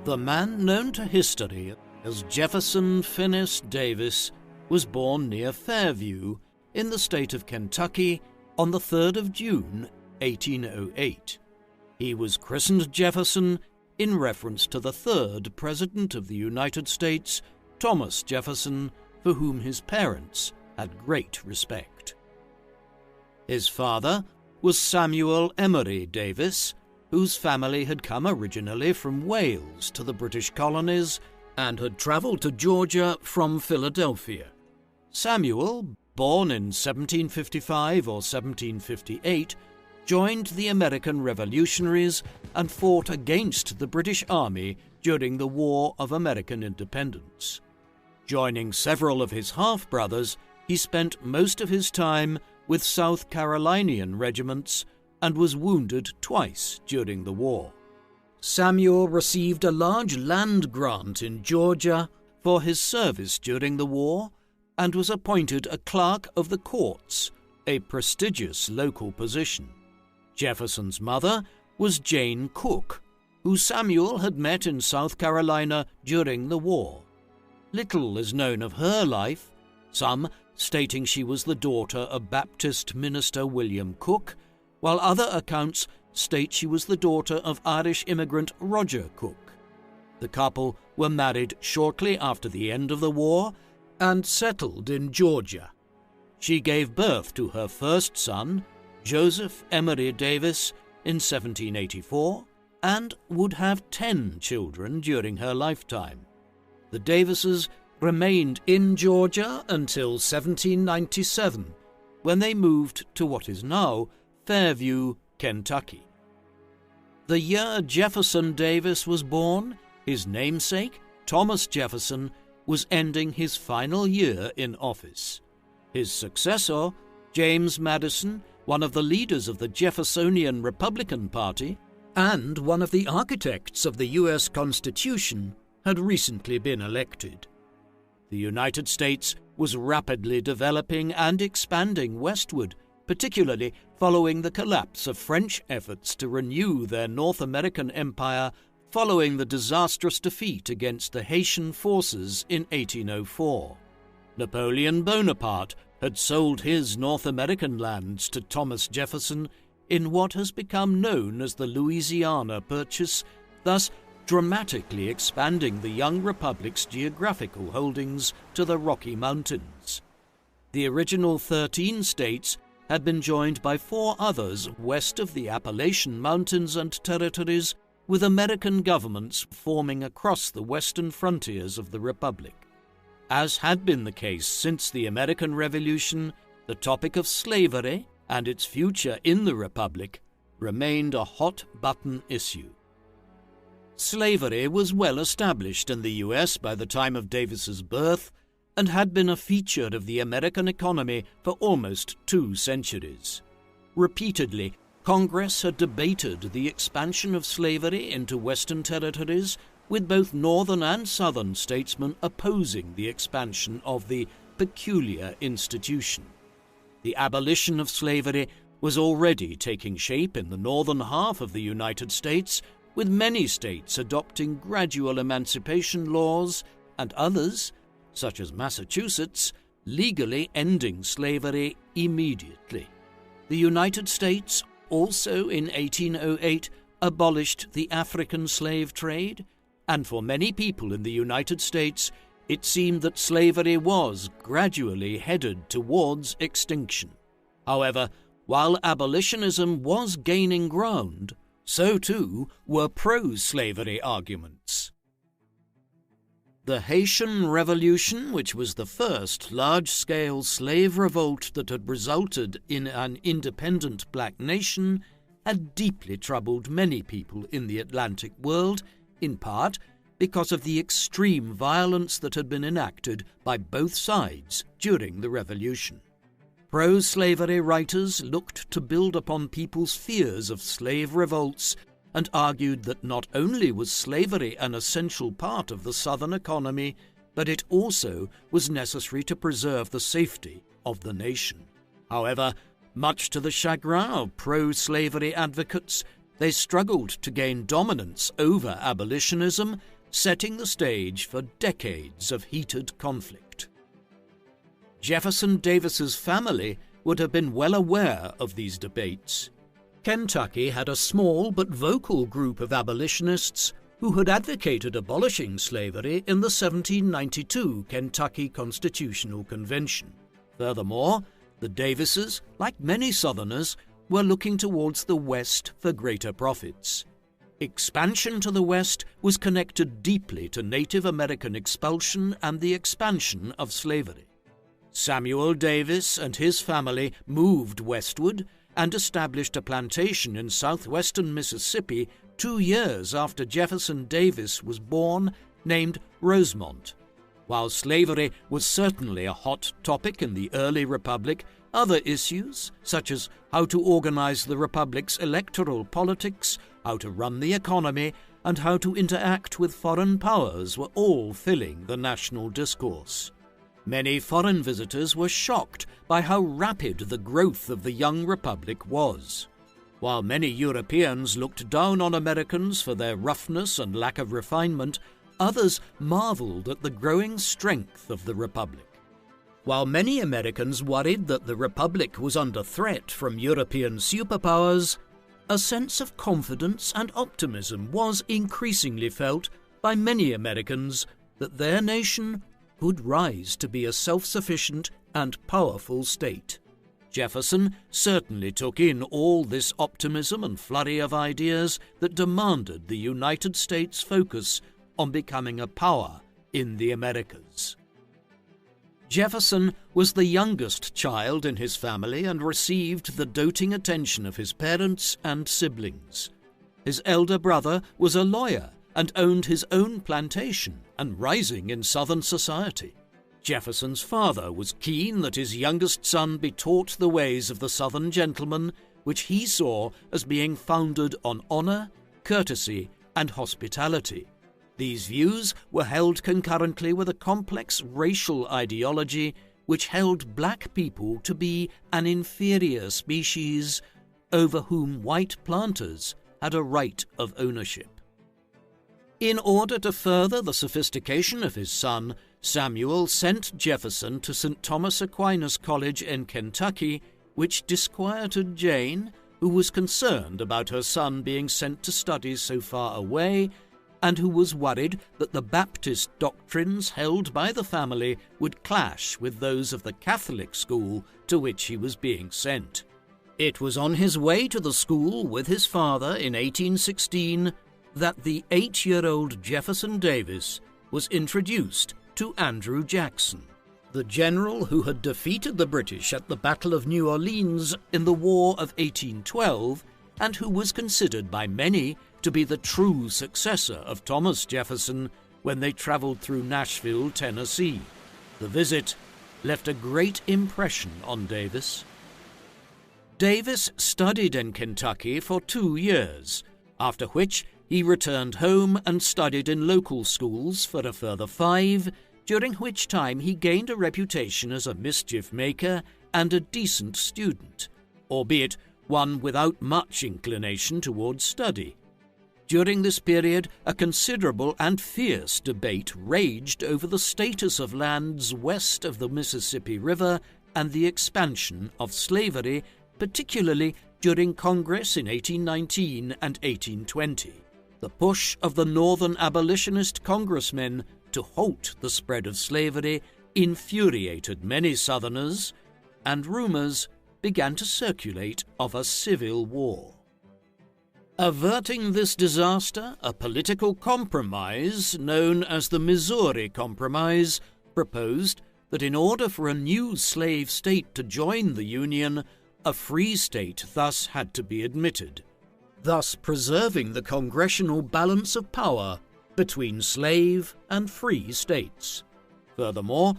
The man known to history as Jefferson Phineas Davis was born near Fairview in the state of Kentucky on the 3rd of June, 1808. He was christened Jefferson in reference to the third President of the United States, Thomas Jefferson, for whom his parents had great respect. His father was Samuel Emery Davis, whose family had come originally from Wales to the British colonies and had travelled to Georgia from Philadelphia. Samuel, born in 1755 or 1758, joined the American Revolutionaries and fought against the British Army during the War of American Independence. Joining several of his half-brothers, he spent most of his time with South Carolinian regiments and was wounded twice during the war. Samuel received a large land grant in Georgia for his service during the war and was appointed a clerk of the courts, a prestigious local position. Jefferson's mother was Jane Cook, who Samuel had met in South Carolina during the war. Little is known of her life, some stating she was the daughter of Baptist minister William Cook, while other accounts state she was the daughter of Irish immigrant Roger Cook. The couple were married shortly after the end of the war and settled in Georgia. She gave birth to her first son, Joseph Emery Davis, in 1784, and would have 10 children during her lifetime. The Davises remained in Georgia until 1797, when they moved to what is now Fairview, Kentucky. The year Jefferson Davis was born, his namesake, Thomas Jefferson, was ending his final year in office. His successor, James Madison, one of the leaders of the Jeffersonian Republican Party and one of the architects of the U.S. Constitution, had recently been elected. The United States was rapidly developing and expanding westward, particularly following the collapse of French efforts to renew their North American empire following the disastrous defeat against the Haitian forces in 1804. Napoleon Bonaparte had sold his North American lands to Thomas Jefferson in what has become known as the Louisiana Purchase, thus dramatically expanding the young republic's geographical holdings to the Rocky Mountains. The original 13 states had been joined by 4 others west of the Appalachian Mountains and Territories, with American governments forming across the western frontiers of the Republic. As had been the case since the American Revolution, the topic of slavery and its future in the Republic remained a hot-button issue. Slavery was well established in the U.S. by the time of Davis's birth and had been a feature of the American economy for almost 2 centuries. Repeatedly, Congress had debated the expansion of slavery into Western territories, with both Northern and Southern statesmen opposing the expansion of the peculiar institution. The abolition of slavery was already taking shape in the northern half of the United States, with many states adopting gradual emancipation laws and others, such as Massachusetts, legally ending slavery immediately. The United States also in 1808 abolished the African slave trade, and for many people in the United States it seemed that slavery was gradually headed towards extinction. However, while abolitionism was gaining ground, so too were pro-slavery arguments. The Haitian Revolution, which was the first large-scale slave revolt that had resulted in an independent black nation, had deeply troubled many people in the Atlantic world, in part because of the extreme violence that had been enacted by both sides during the Revolution. Pro-slavery writers looked to build upon people's fears of slave revolts and argued that not only was slavery an essential part of the Southern economy, but it also was necessary to preserve the safety of the nation. However, much to the chagrin of pro-slavery advocates, they struggled to gain dominance over abolitionism setting the stage for decades of heated conflict. Jefferson Davis's family would have been well aware of these debates. Kentucky had a small but vocal group of abolitionists who had advocated abolishing slavery in the 1792 Kentucky Constitutional Convention. Furthermore, the Davises, like many Southerners, were looking towards the West for greater profits. Expansion to the West was connected deeply to Native American expulsion and the expansion of slavery. Samuel Davis and his family moved westward and established a plantation in southwestern Mississippi 2 years after Jefferson Davis was born, named Rosemont. While slavery was certainly a hot topic in the early republic, other issues, such as how to organize the republic's electoral politics, how to run the economy, and how to interact with foreign powers were all filling the national discourse. Many foreign visitors were shocked by how rapid the growth of the young republic was. While many Europeans looked down on Americans for their roughness and lack of refinement, others marveled at the growing strength of the republic. While many Americans worried that the republic was under threat from European superpowers, a sense of confidence and optimism was increasingly felt by many Americans that their nation could rise to be a self-sufficient and powerful state. Jefferson certainly took in all this optimism and flurry of ideas that demanded the United States focus on becoming a power in the Americas. Jefferson was the youngest child in his family and received the doting attention of his parents and siblings. His elder brother was a lawyer and owned his own plantation and rising in Southern society. Jefferson's father was keen that his youngest son be taught the ways of the Southern gentleman, which he saw as being founded on honor, courtesy, and hospitality. These views were held concurrently with a complex racial ideology which held black people to be an inferior species over whom white planters had a right of ownership. In order to further the sophistication of his son, Samuel sent Jefferson to St. Thomas Aquinas College in Kentucky, which disquieted Jane, who was concerned about her son being sent to studies so far away, and who was worried that the Baptist doctrines held by the family would clash with those of the Catholic school to which he was being sent. It was on his way to the school with his father in 1816 that the 8-year-old Jefferson Davis was introduced to Andrew Jackson, the general who had defeated the British at the Battle of New Orleans in the War of 1812 and who was considered by many to be the true successor of Thomas Jefferson when they traveled through Nashville, Tennessee. The visit left a great impression on Davis. Davis studied in Kentucky for 2 years, after which he returned home and studied in local schools for a further 5, during which time he gained a reputation as a mischief maker and a decent student, albeit one without much inclination towards study. During this period, a considerable and fierce debate raged over the status of lands west of the Mississippi River and the expansion of slavery, particularly during Congress in 1819 and 1820. The push of the Northern abolitionist congressmen to halt the spread of slavery infuriated many Southerners, and rumors began to circulate of a civil war. Averting this disaster, a political compromise known as the Missouri Compromise proposed that in order for a new slave state to join the Union, a free state thus had to be admitted, thus preserving the congressional balance of power between slave and free states. Furthermore,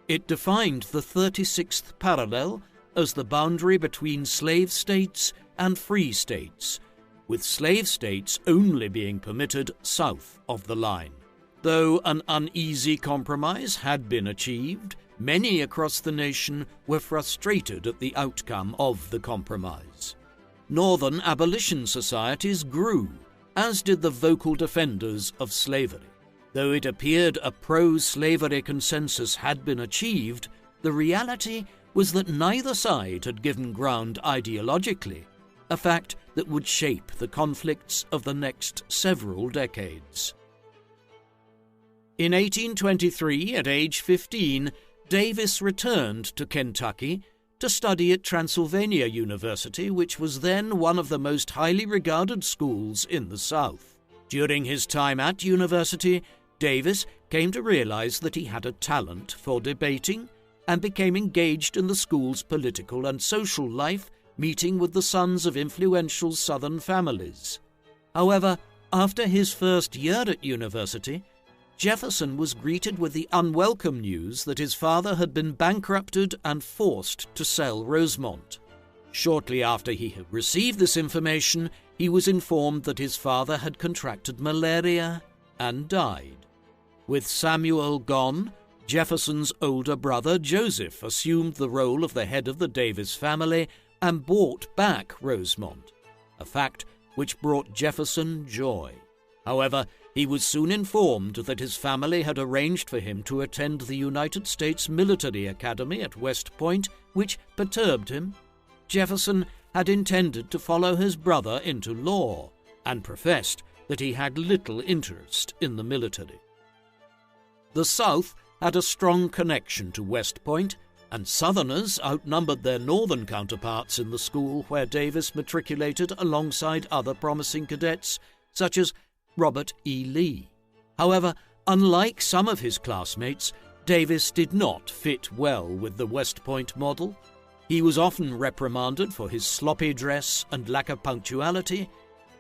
it defined the 36th parallel as the boundary between slave states and free states, with slave states only being permitted south of the line. Though an uneasy compromise had been achieved, many across the nation were frustrated at the outcome of the compromise. Northern abolition societies grew, as did the vocal defenders of slavery. Though it appeared a pro-slavery consensus had been achieved, the reality was that neither side had given ground ideologically, a fact that would shape the conflicts of the next several decades. In 1823, at age 15, Davis returned to Kentucky to study at Transylvania University, which was then one of the most highly regarded schools in the South. During his time at university, Davis came to realize that he had a talent for debating and became engaged in the school's political and social life, meeting with the sons of influential Southern families. However, after his first year at university, Jefferson was greeted with the unwelcome news that his father had been bankrupted and forced to sell Rosemont. Shortly after he had received this information, he was informed that his father had contracted malaria and died. With Samuel gone, Jefferson's older brother Joseph assumed the role of the head of the Davis family and bought back Rosemont, a fact which brought Jefferson joy. However, he was soon informed that his family had arranged for him to attend the United States Military Academy at West Point, which perturbed him. Jefferson had intended to follow his brother into law and professed that he had little interest in the military. The South had a strong connection to West Point, and Southerners outnumbered their northern counterparts in the school where Davis matriculated alongside other promising cadets, such as Robert E. Lee. However, unlike some of his classmates, Davis did not fit well with the West Point model. He was often reprimanded for his sloppy dress and lack of punctuality,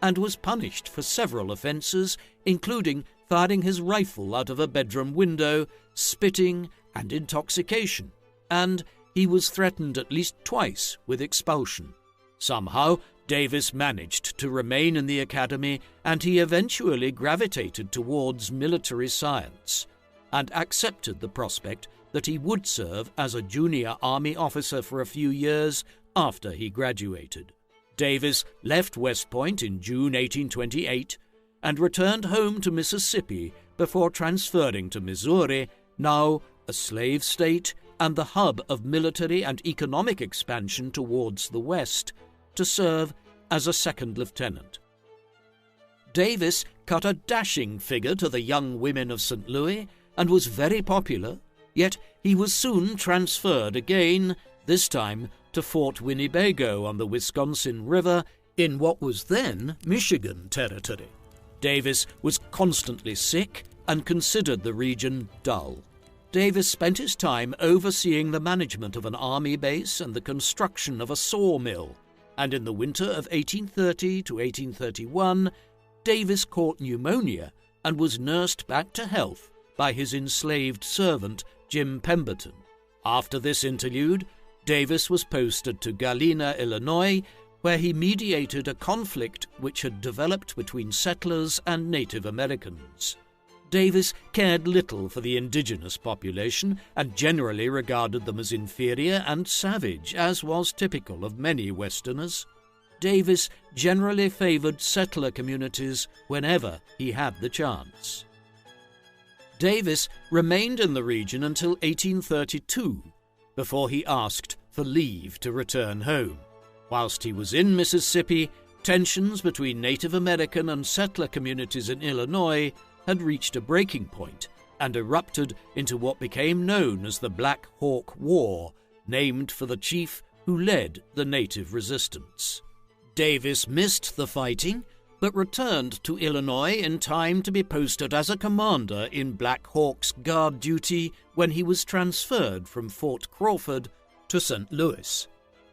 and was punished for several offences, including firing his rifle out of a bedroom window, spitting, and intoxication, and he was threatened at least twice with expulsion. Somehow, Davis managed to remain in the academy, and he eventually gravitated towards military science and accepted the prospect that he would serve as a junior army officer for a few years after he graduated. Davis left West Point in June 1828 and returned home to Mississippi before transferring to Missouri, now a slave state and the hub of military and economic expansion towards the west, to serve as a second lieutenant. Davis cut a dashing figure to the young women of St. Louis and was very popular, yet he was soon transferred again, this time to Fort Winnebago on the Wisconsin River in what was then Michigan territory. Davis was constantly sick and considered the region dull. Davis spent his time overseeing the management of an army base and the construction of a sawmill, and in the winter of 1830 to 1831, Davis caught pneumonia and was nursed back to health by his enslaved servant, Jim Pemberton. After this interlude, Davis was posted to Galena, Illinois, where he mediated a conflict which had developed between settlers and Native Americans. Davis cared little for the indigenous population and generally regarded them as inferior and savage, as was typical of many Westerners. Davis generally favored settler communities whenever he had the chance. Davis remained in the region until 1832, before he asked for leave to return home. Whilst he was in Mississippi, tensions between Native American and settler communities in Illinois had reached a breaking point and erupted into what became known as the Black Hawk War, named for the chief who led the native resistance. Davis missed the fighting, but returned to Illinois in time to be posted as a commander in Black Hawk's guard duty when he was transferred from Fort Crawford to St. Louis.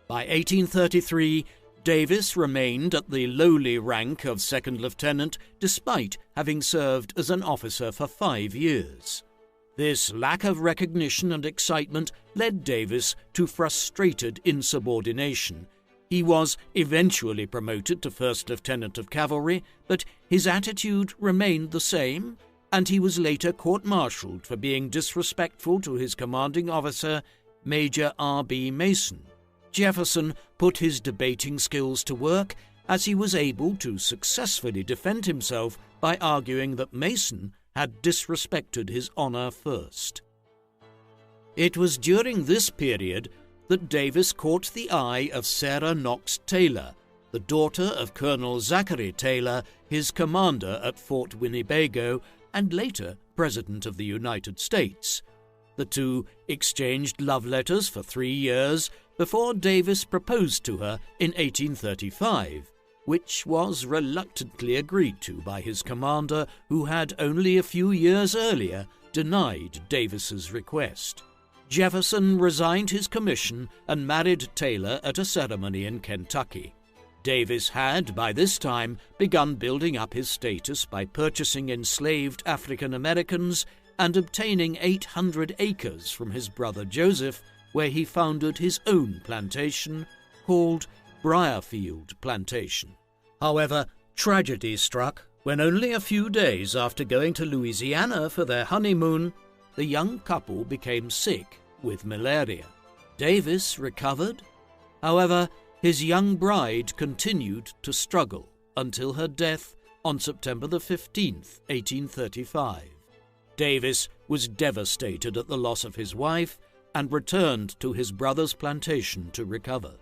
By 1833, Davis remained at the lowly rank of second lieutenant despite having served as an officer for 5 years. This lack of recognition and excitement led Davis to frustrated insubordination. He was eventually promoted to first lieutenant of cavalry, but his attitude remained the same, and he was later court-martialed for being disrespectful to his commanding officer, Major R.B. Mason. Jefferson put his debating skills to work, as he was able to successfully defend himself by arguing that Mason had disrespected his honour first. It was during this period that Davis caught the eye of Sarah Knox Taylor, the daughter of Colonel Zachary Taylor, his commander at Fort Winnebago and later President of the United States. The two exchanged love letters for 3 years before Davis proposed to her in 1835, which was reluctantly agreed to by his commander, who had only a few years earlier denied Davis's request. Jefferson resigned his commission and married Taylor at a ceremony in Kentucky. Davis had, by this time, begun building up his status by purchasing enslaved African Americans and obtaining 800 acres from his brother Joseph, where he founded his own plantation called Briarfield Plantation. However, tragedy struck when only a few days after going to Louisiana for their honeymoon, the young couple became sick with malaria. Davis recovered. However, his young bride continued to struggle until her death on September 15, 1835. Davis was devastated at the loss of his wife and returned to his brother's plantation to recover.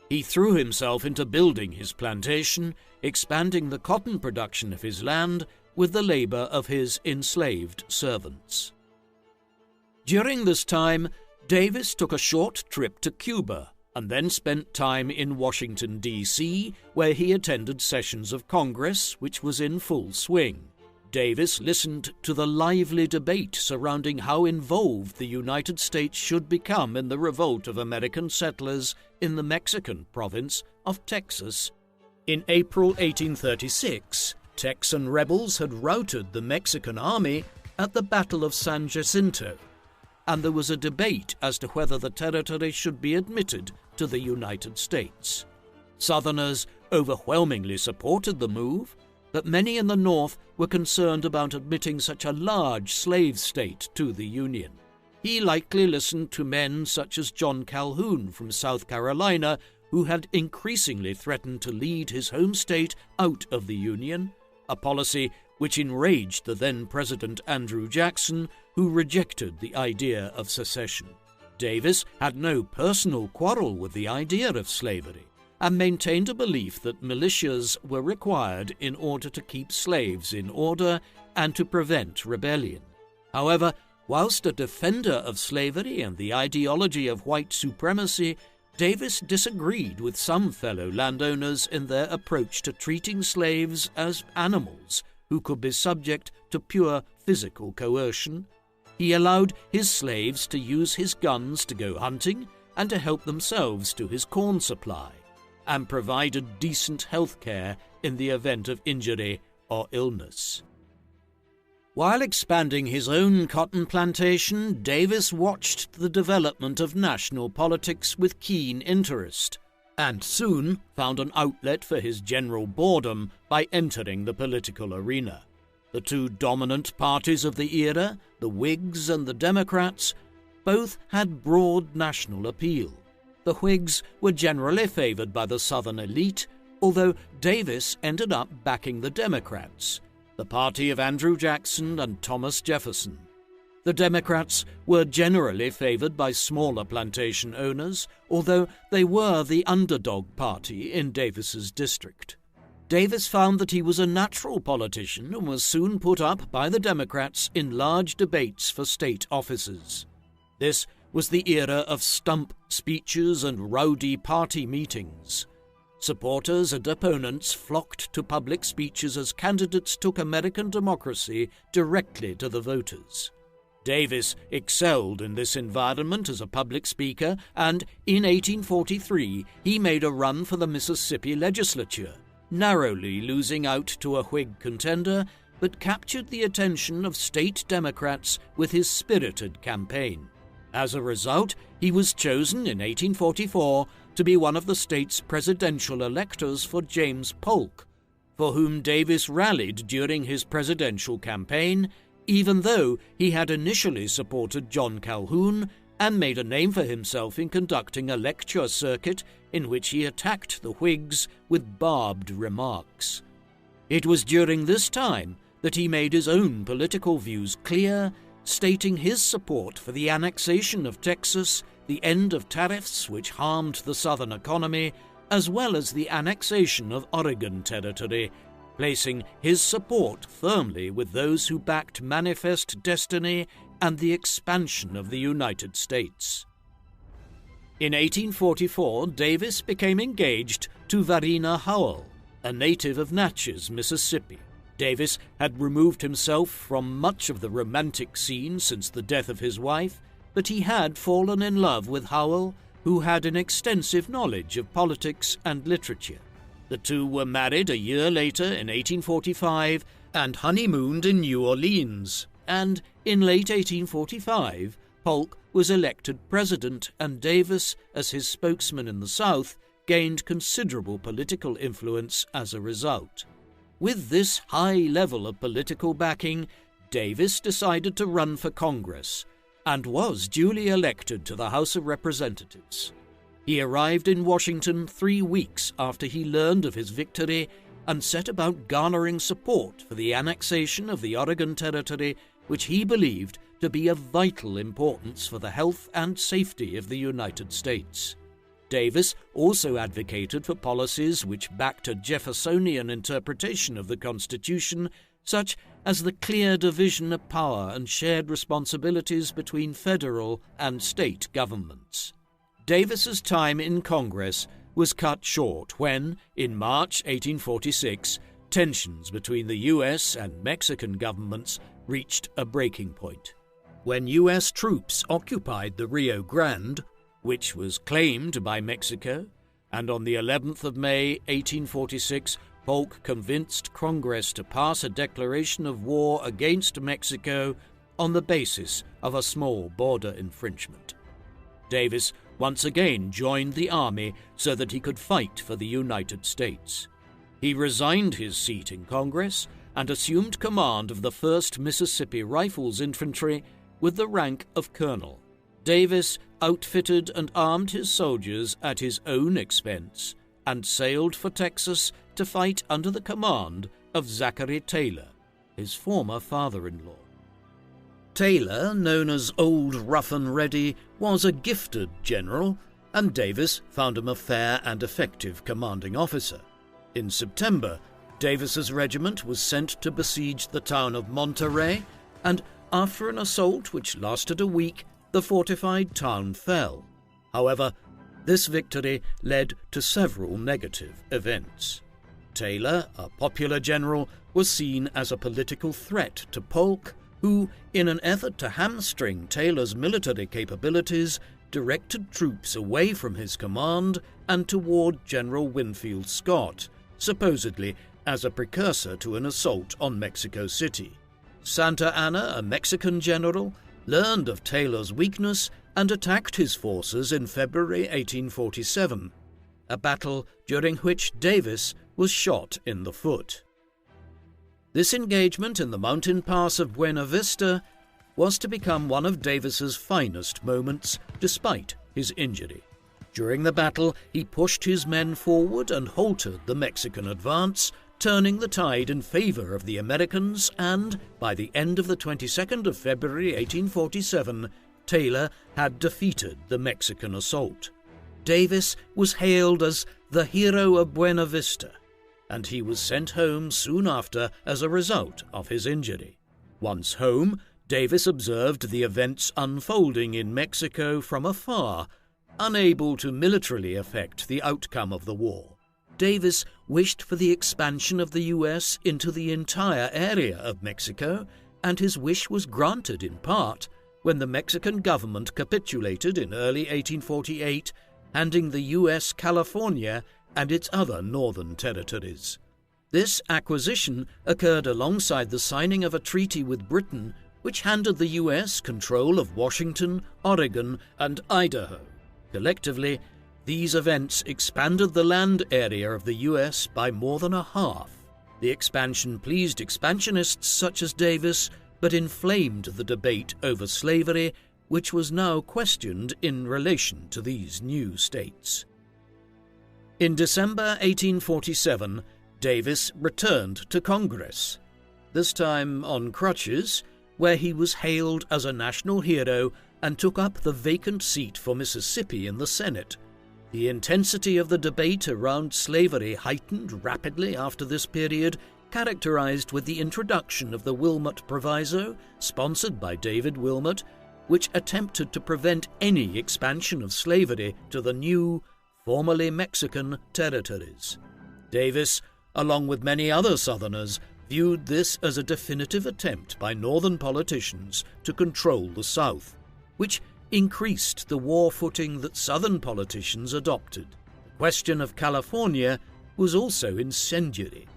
He threw himself into building his plantation, expanding the cotton production of his land with the labor of his enslaved servants. During this time, Davis took a short trip to Cuba and then spent time in Washington, D.C., where he attended sessions of Congress, which was in full swing. Davis listened to the lively debate surrounding how involved the United States should become in the revolt of American settlers in the Mexican province of Texas. In April 1836, Texan rebels had routed the Mexican army at the Battle of San Jacinto, and there was a debate as to whether the territory should be admitted to the United States. Southerners overwhelmingly supported the move, but many in the North were concerned about admitting such a large slave state to the Union. He likely listened to men such as John Calhoun from South Carolina, who had increasingly threatened to lead his home state out of the Union, a policy which enraged the then-President Andrew Jackson, who rejected the idea of secession. Davis had no personal quarrel with the idea of slavery, and maintained a belief that militias were required in order to keep slaves in order and to prevent rebellion. However, whilst a defender of slavery and the ideology of white supremacy, Davis disagreed with some fellow landowners in their approach to treating slaves as animals who could be subject to pure physical coercion. He allowed his slaves to use his guns to go hunting and to help themselves to his corn supply, and provided decent health care in the event of injury or illness. While expanding his own cotton plantation, Davis watched the development of national politics with keen interest, and soon found an outlet for his general boredom by entering the political arena. The two dominant parties of the era, the Whigs and the Democrats, both had broad national appeal. The Whigs were generally favored by the Southern elite, although Davis ended up backing the Democrats, the party of Andrew Jackson and Thomas Jefferson. The Democrats were generally favored by smaller plantation owners, although they were the underdog party in Davis's district. Davis found that he was a natural politician and was soon put up by the Democrats in large debates for state offices. This was the era of stump speeches and rowdy party meetings. Supporters and opponents flocked to public speeches as candidates took American democracy directly to the voters. Davis excelled in this environment as a public speaker, and in 1843 he made a run for the Mississippi legislature, narrowly losing out to a Whig contender, but captured the attention of state Democrats with his spirited campaign. As a result, he was chosen in 1844 to be one of the state's presidential electors for James Polk, for whom Davis rallied during his presidential campaign, even though he had initially supported John Calhoun and made a name for himself in conducting a lecture circuit in which he attacked the Whigs with barbed remarks. It was during this time that he made his own political views clear, stating his support for the annexation of Texas, the end of tariffs which harmed the Southern economy, as well as the annexation of Oregon Territory, placing his support firmly with those who backed Manifest Destiny and the expansion of the United States. In 1844, Davis became engaged to Varina Howell, a native of Natchez, Mississippi. Davis had removed himself from much of the romantic scene since the death of his wife, but he had fallen in love with Howell, who had an extensive knowledge of politics and literature. The two were married a year later in 1845 and honeymooned in New Orleans, and in late 1845, Polk was elected president, and Davis, as his spokesman in the South, gained considerable political influence as a result. With this high level of political backing, Davis decided to run for Congress and was duly elected to the House of Representatives. He arrived in Washington 3 weeks after he learned of his victory and set about garnering support for the annexation of the Oregon Territory, which he believed to be of vital importance for the health and safety of the United States. Davis also advocated for policies which backed a Jeffersonian interpretation of the Constitution, such as the clear division of power and shared responsibilities between federal and state governments. Davis's time in Congress was cut short when, in March 1846, tensions between the U.S. and Mexican governments reached a breaking point. When U.S. troops occupied the Rio Grande, which was claimed by Mexico, and on the 11th of May 1846, Polk convinced Congress to pass a declaration of war against Mexico on the basis of a small border infringement. Davis once again joined the army so that he could fight for the United States. He resigned his seat in Congress and assumed command of the 1st Mississippi Rifles Infantry with the rank of colonel. Davis outfitted and armed his soldiers at his own expense and sailed for Texas to fight under the command of Zachary Taylor, his former father-in-law. Taylor, known as Old Rough and Ready, was a gifted general, and Davis found him a fair and effective commanding officer. In September, Davis's regiment was sent to besiege the town of Monterey, and after an assault which lasted a week, the fortified town fell. However, this victory led to several negative events. Taylor, a popular general, was seen as a political threat to Polk, who, in an effort to hamstring Taylor's military capabilities, directed troops away from his command and toward General Winfield Scott, supposedly as a precursor to an assault on Mexico City. Santa Anna, a Mexican general, learned of Taylor's weakness and attacked his forces in February 1847, a battle during which Davis was shot in the foot. This engagement in the mountain pass of Buena Vista was to become one of Davis's finest moments, despite his injury. During the battle, he pushed his men forward and halted the Mexican advance, turning the tide in favor of the Americans, and, by the end of the 22nd of February 1847, Taylor had defeated the Mexican assault. Davis was hailed as the hero of Buena Vista, and he was sent home soon after as a result of his injury. Once home, Davis observed the events unfolding in Mexico from afar, unable to militarily affect the outcome of the war. Davis wished for the expansion of the U.S. into the entire area of Mexico, and his wish was granted in part when the Mexican government capitulated in early 1848, handing the U.S. California and its other northern territories. This acquisition occurred alongside the signing of a treaty with Britain, which handed the U.S. control of Washington, Oregon, and Idaho. Collectively, these events expanded the land area of the U.S. by more than a half. The expansion pleased expansionists such as Davis, but inflamed the debate over slavery, which was now questioned in relation to these new states. In December 1847, Davis returned to Congress. this time on crutches, where he was hailed as a national hero and took up the vacant seat for Mississippi in the Senate. The intensity of the debate around slavery heightened rapidly after this period, characterized with the introduction of the Wilmot Proviso, sponsored by David Wilmot, which attempted to prevent any expansion of slavery to the new, formerly Mexican territories. Davis, along with many other Southerners, viewed this as a definitive attempt by Northern politicians to control the South, which increased the war footing that Southern politicians adopted. The question of California was also incendiary,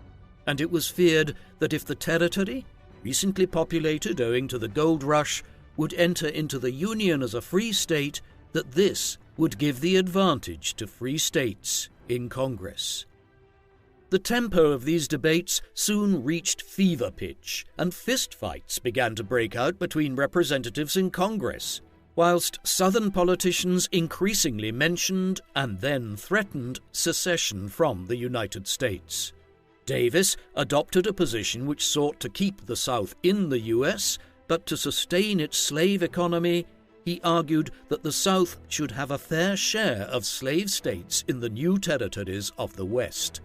and it was feared that if the territory, recently populated owing to the gold rush, would enter into the Union as a free state, that this would give the advantage to free states in Congress. The tempo of these debates soon reached fever pitch, and fistfights began to break out between representatives in Congress, whilst Southern politicians increasingly mentioned and then threatened secession from the United States. Davis adopted a position which sought to keep the South in the U.S., but to sustain its slave economy, he argued that the South should have a fair share of slave states in the new territories of the West.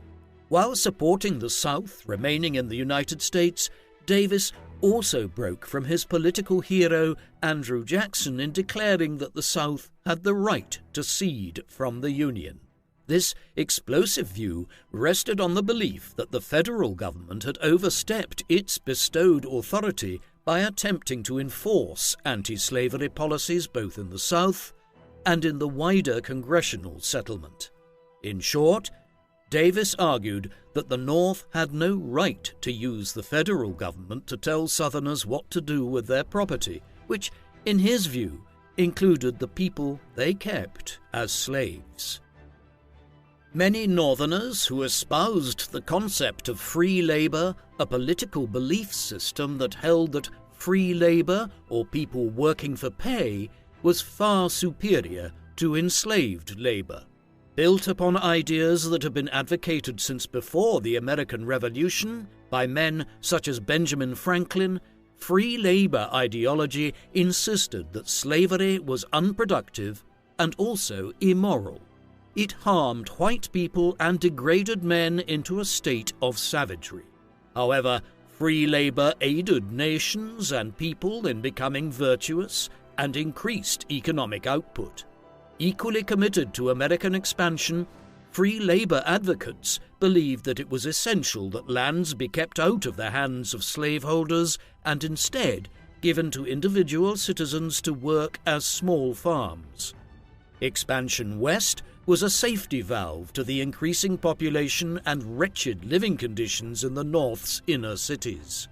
While supporting the South remaining in the United States, Davis also broke from his political hero Andrew Jackson in declaring that the South had the right to secede from the Union. This explosive view rested on the belief that the federal government had overstepped its bestowed authority by attempting to enforce anti-slavery policies both in the South and in the wider congressional settlement. In short, Davis argued that the North had no right to use the federal government to tell Southerners what to do with their property, which, in his view, included the people they kept as slaves. Many Northerners who espoused the concept of free labor, a political belief system that held that free labor, or people working for pay, was far superior to enslaved labor. Built upon ideas that have been advocated since before the American Revolution by men such as Benjamin Franklin, free labor ideology insisted that slavery was unproductive and also immoral. It harmed white people and degraded men into a state of savagery. However, free labor aided nations and people in becoming virtuous and increased economic output. Equally committed to American expansion, free labor advocates believed that it was essential that lands be kept out of the hands of slaveholders and instead given to individual citizens to work as small farms. Expansion west was a safety valve to the increasing population and wretched living conditions in the North's inner cities.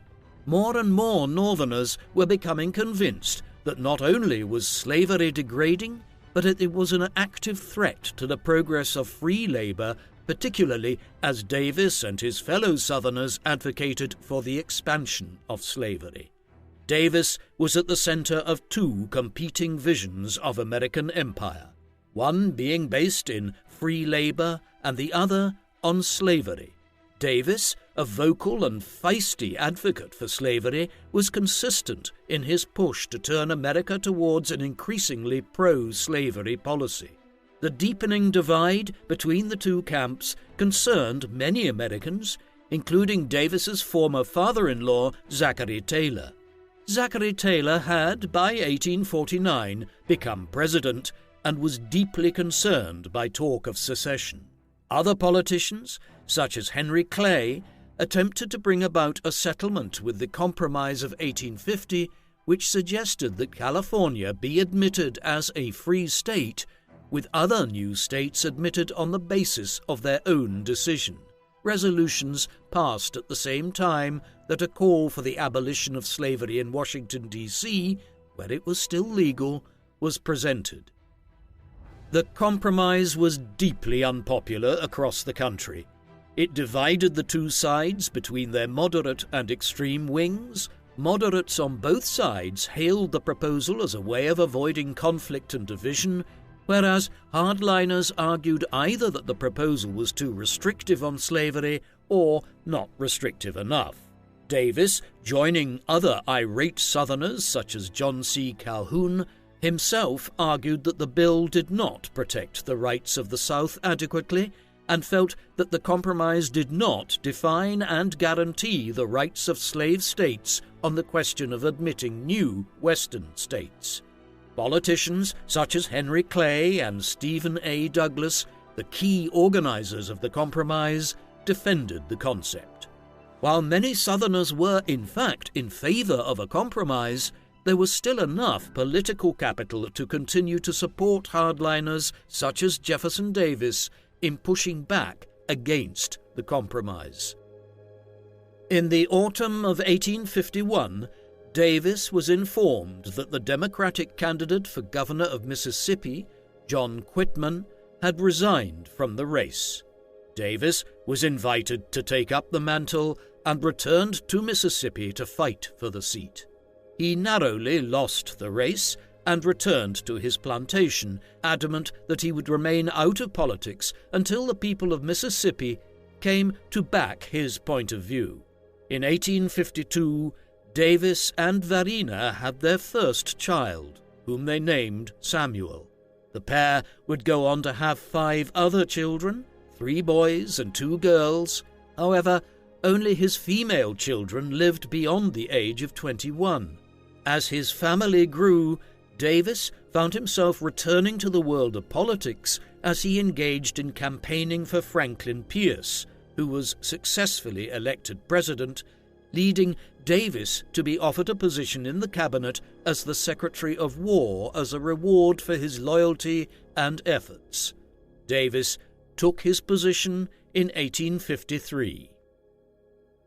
More and more Northerners were becoming convinced that not only was slavery degrading, but it was an active threat to the progress of free labor, particularly as Davis and his fellow Southerners advocated for the expansion of slavery. Davis was at the center of two competing visions of American empire, one being based in free labor and the other on slavery. Davis, a vocal and feisty advocate for slavery, was consistent in his push to turn America towards an increasingly pro-slavery policy. The deepening divide between the two camps concerned many Americans, including Davis's former father-in-law, Zachary Taylor. Zachary Taylor had, by 1849, become president and was deeply concerned by talk of secession. Other politicians, such as Henry Clay, attempted to bring about a settlement with the Compromise of 1850, which suggested that California be admitted as a free state, with other new states admitted on the basis of their own decision. Resolutions passed at the same time that a call for the abolition of slavery in Washington, D.C., where it was still legal, was presented. The compromise was deeply unpopular across the country. It divided the two sides between their moderate and extreme wings. Moderates on both sides hailed the proposal as a way of avoiding conflict and division, whereas hardliners argued either that the proposal was too restrictive on slavery or not restrictive enough. Davis, joining other irate Southerners such as John C. Calhoun, himself argued that the bill did not protect the rights of the South adequately and felt that the compromise did not define and guarantee the rights of slave states on the question of admitting new Western states. Politicians such as Henry Clay and Stephen A. Douglas, the key organizers of the compromise, defended the concept. While many Southerners were, in fact, in favor of a compromise, there was still enough political capital to continue to support hardliners such as Jefferson Davis in pushing back against the compromise. In the autumn of 1851, Davis was informed that the Democratic candidate for governor of Mississippi, John Quitman, had resigned from the race. Davis was invited to take up the mantle and returned to Mississippi to fight for the seat. He narrowly lost the race and returned to his plantation, adamant that he would remain out of politics until the people of Mississippi came to back his point of view. In 1852, Davis and Varina had their first child, whom they named Samuel. The pair would go on to have 5 other children, 3 boys and 2 girls. However, only his female children lived beyond the age of 21. As his family grew, Davis found himself returning to the world of politics as he engaged in campaigning for Franklin Pierce, who was successfully elected president, leading Davis to be offered a position in the cabinet as the Secretary of War as a reward for his loyalty and efforts. Davis took his position in 1853.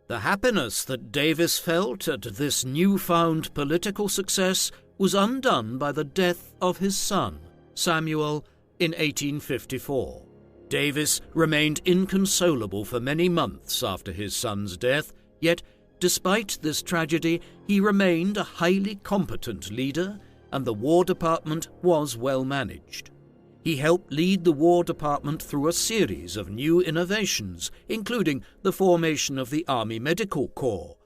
The happiness that Davis felt at this newfound political success was undone by the death of his son, Samuel, in 1854. Davis remained inconsolable for many months after his son's death, yet despite this tragedy, he remained a highly competent leader, and the War Department was well managed. He helped lead the War Department through a series of new innovations, including the formation of the Army Medical Corps,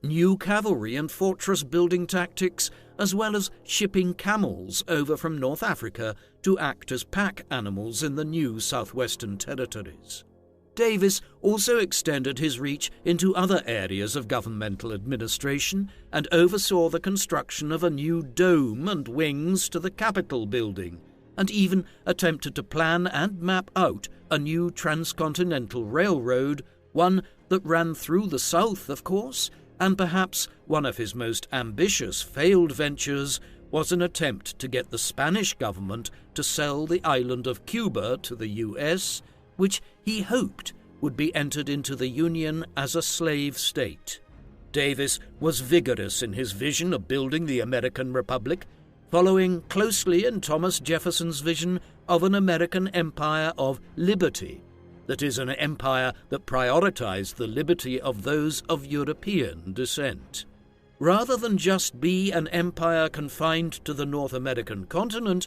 new cavalry and fortress-building tactics, as well as shipping camels over from North Africa to act as pack animals in the new southwestern territories. Davis also extended his reach into other areas of governmental administration and oversaw the construction of a new dome and wings to the Capitol building, and even attempted to plan and map out a new transcontinental railroad, one that ran through the South, of course, and perhaps one of his most ambitious failed ventures was an attempt to get the Spanish government to sell the island of Cuba to the U.S., which he hoped would be entered into the Union as a slave state. Davis was vigorous in his vision of building the American Republic, following closely in Thomas Jefferson's vision of an American empire of liberty, that is, an empire that prioritized the liberty of those of European descent. Rather than just be an empire confined to the North American continent,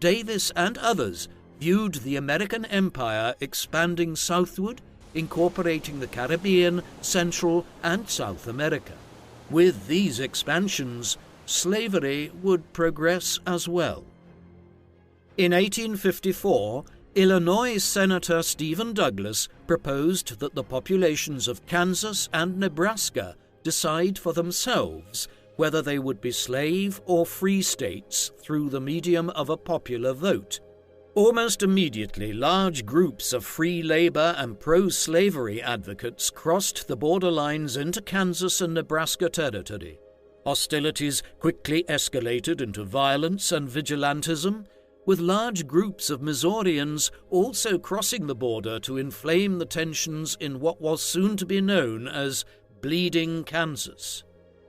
Davis and others viewed the American empire expanding southward, incorporating the Caribbean, Central, and South America. With these expansions, slavery would progress as well. In 1854, Illinois Senator Stephen Douglas proposed that the populations of Kansas and Nebraska decide for themselves whether they would be slave or free states through the medium of a popular vote. Almost immediately, large groups of free labor and pro-slavery advocates crossed the border lines into Kansas and Nebraska territory. Hostilities quickly escalated into violence and vigilantism, with large groups of Missourians also crossing the border to inflame the tensions in what was soon to be known as Bleeding Kansas.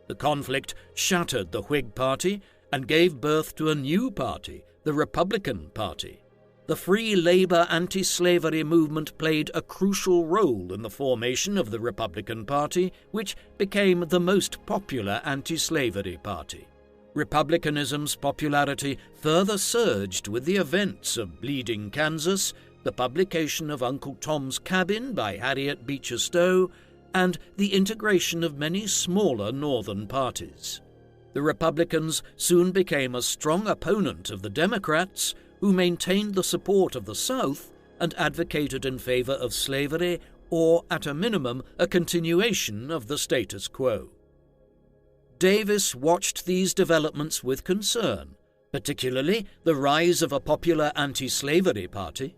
The conflict shattered the Whig Party and gave birth to a new party, the Republican Party. The free labor anti-slavery movement played a crucial role in the formation of the Republican Party, which became the most popular anti-slavery party. Republicanism's popularity further surged with the events of Bleeding Kansas, the publication of Uncle Tom's Cabin by Harriet Beecher Stowe, and the integration of many smaller northern parties. The Republicans soon became a strong opponent of the Democrats, who maintained the support of the South and advocated in favor of slavery or, at a minimum, a continuation of the status quo. Davis watched these developments with concern, particularly the rise of a popular anti-slavery party.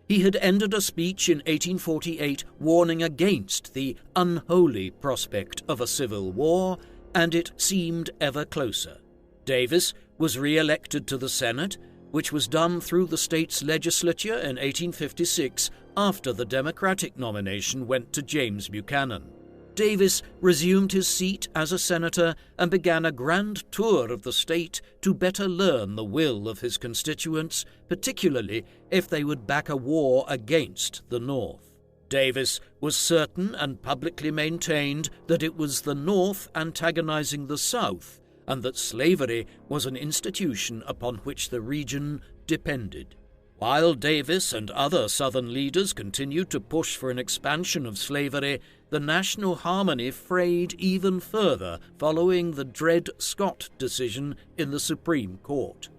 He had ended a speech in 1848 warning against the unholy prospect of a civil war, and it seemed ever closer. Davis was re-elected to the Senate, which was done through the state's legislature in 1856 after the Democratic nomination went to James Buchanan. Davis resumed his seat as a senator and began a grand tour of the state to better learn the will of his constituents, particularly if they would back a war against the North. Davis was certain and publicly maintained that it was the North antagonizing the South, and that slavery was an institution upon which the region depended. While Davis and other Southern leaders continued to push for an expansion of slavery, the national harmony frayed even further following the Dred Scott decision in the Supreme Court.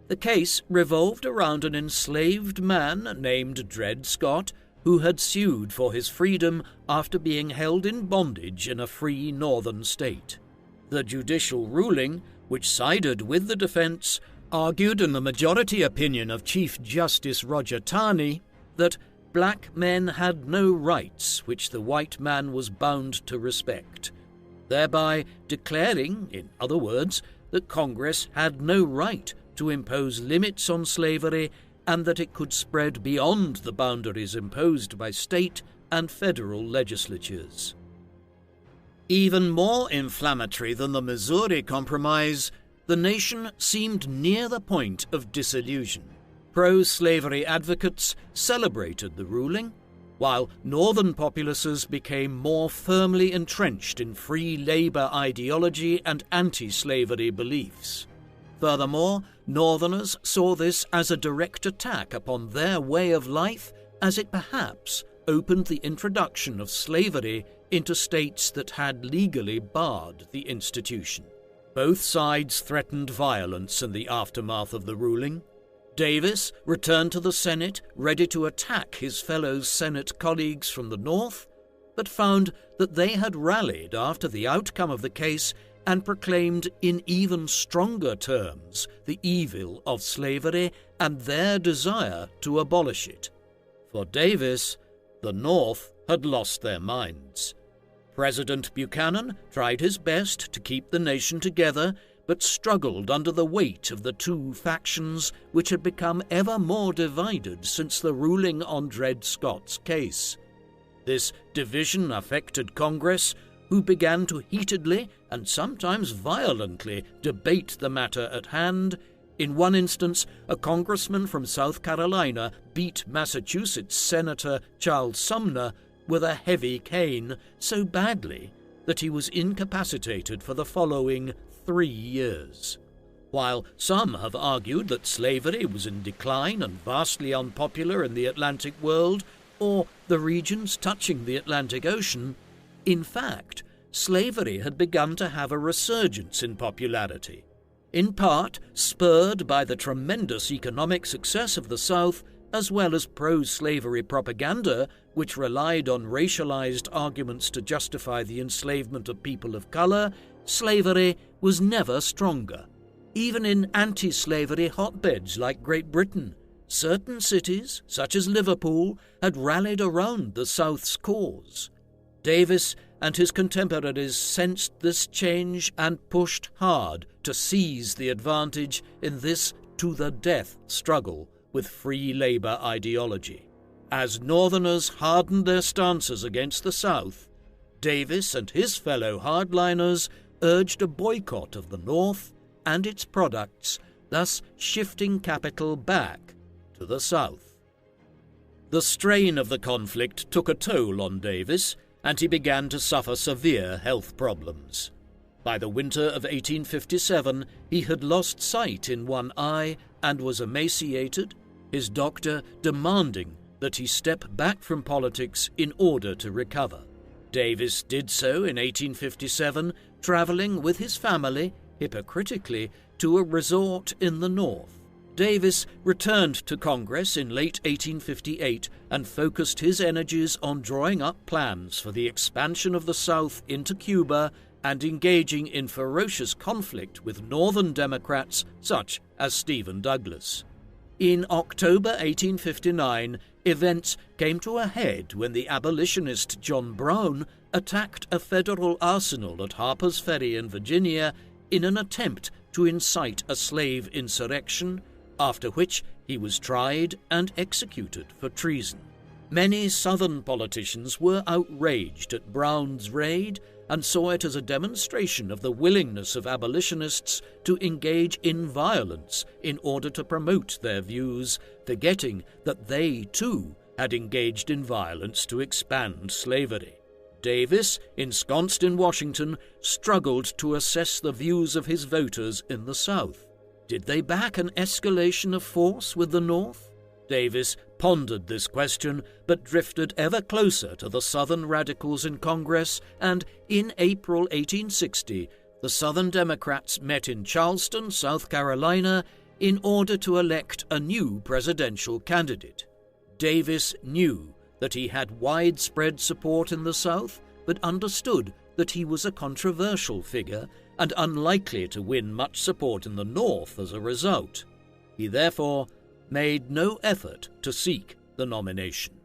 The case revolved around an enslaved man named Dred Scott, who had sued for his freedom after being held in bondage in a free northern state. The judicial ruling, which sided with the defense, argued in the majority opinion of Chief Justice Roger Taney that black men had no rights which the white man was bound to respect, thereby declaring, in other words, that Congress had no right to impose limits on slavery and that it could spread beyond the boundaries imposed by state and federal legislatures. Even more inflammatory than the Missouri Compromise, the nation seemed near the point of disillusion. Pro-slavery advocates celebrated the ruling, while northern populaces became more firmly entrenched in free labor ideology and anti-slavery beliefs. Furthermore, Northerners saw this as a direct attack upon their way of life, as it perhaps opened the introduction of slavery into states that had legally barred the institution. Both sides threatened violence in the aftermath of the ruling. Davis returned to the Senate ready to attack his fellow Senate colleagues from the North, but found that they had rallied after the outcome of the case and proclaimed in even stronger terms the evil of slavery and their desire to abolish it. For Davis, the North had lost their minds. President Buchanan tried his best to keep the nation together, but struggled under the weight of the two factions which had become ever more divided since the ruling on Dred Scott's case. This division affected Congress, who began to heatedly and sometimes violently debate the matter at hand. In one instance, a congressman from South Carolina beat Massachusetts Senator Charles Sumner with a heavy cane so badly that he was incapacitated for the following 3 years. While some have argued that slavery was in decline and vastly unpopular in the Atlantic world, or the regions touching the Atlantic Ocean, in fact, slavery had begun to have a resurgence in popularity, in part spurred by the tremendous economic success of the South, as well as pro-slavery propaganda, which relied on racialized arguments to justify the enslavement of people of color. Slavery was never stronger. Even in anti-slavery hotbeds like Great Britain, certain cities, such as Liverpool, had rallied around the South's cause. Davis and his contemporaries sensed this change and pushed hard to seize the advantage in this to-the-death struggle with free labor ideology. As Northerners hardened their stances against the South, Davis and his fellow hardliners urged a boycott of the North and its products, thus shifting capital back to the South. The strain of the conflict took a toll on Davis, and he began to suffer severe health problems. By the winter of 1857, he had lost sight in one eye and was emaciated, his doctor demanding that he step back from politics in order to recover. Davis did so in 1857, travelling with his family, hypocritically, to a resort in the north. Davis returned to Congress in late 1858 and focused his energies on drawing up plans for the expansion of the South into Cuba and engaging in ferocious conflict with Northern Democrats such as Stephen Douglas. In October 1859, events came to a head when the abolitionist John Brown attacked a federal arsenal at Harper's Ferry in Virginia in an attempt to incite a slave insurrection, after which he was tried and executed for treason. Many Southern politicians were outraged at Brown's raid and saw it as a demonstration of the willingness of abolitionists to engage in violence in order to promote their views, forgetting that they, too, had engaged in violence to expand slavery. Davis, ensconced in Washington, struggled to assess the views of his voters in the South. Did they back an escalation of force with the North? Davis pondered this question, but drifted ever closer to the Southern radicals in Congress, and in April 1860, the Southern Democrats met in Charleston, South Carolina, in order to elect a new presidential candidate. Davis knew that he had widespread support in the South, but understood that he was a controversial figure and unlikely to win much support in the North as a result. He therefore made no effort to seek the nomination.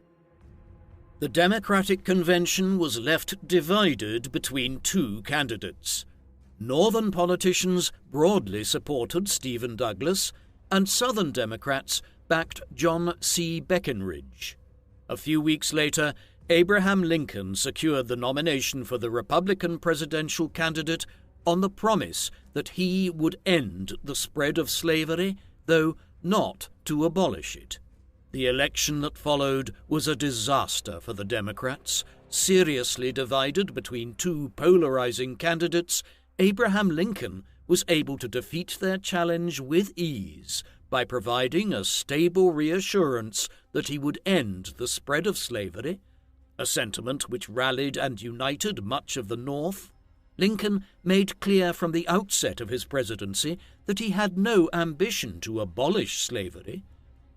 The Democratic Convention was left divided between two candidates. Northern politicians broadly supported Stephen Douglas, and Southern Democrats backed John C. Breckinridge. A few weeks later, Abraham Lincoln secured the nomination for the Republican presidential candidate on the promise that he would end the spread of slavery, though not to abolish it. The election that followed was a disaster for the Democrats. Seriously divided between two polarizing candidates, Abraham Lincoln was able to defeat their challenge with ease by providing a stable reassurance that he would end the spread of slavery, a sentiment which rallied and united much of the North. Lincoln made clear from the outset of his presidency that he had no ambition to abolish slavery,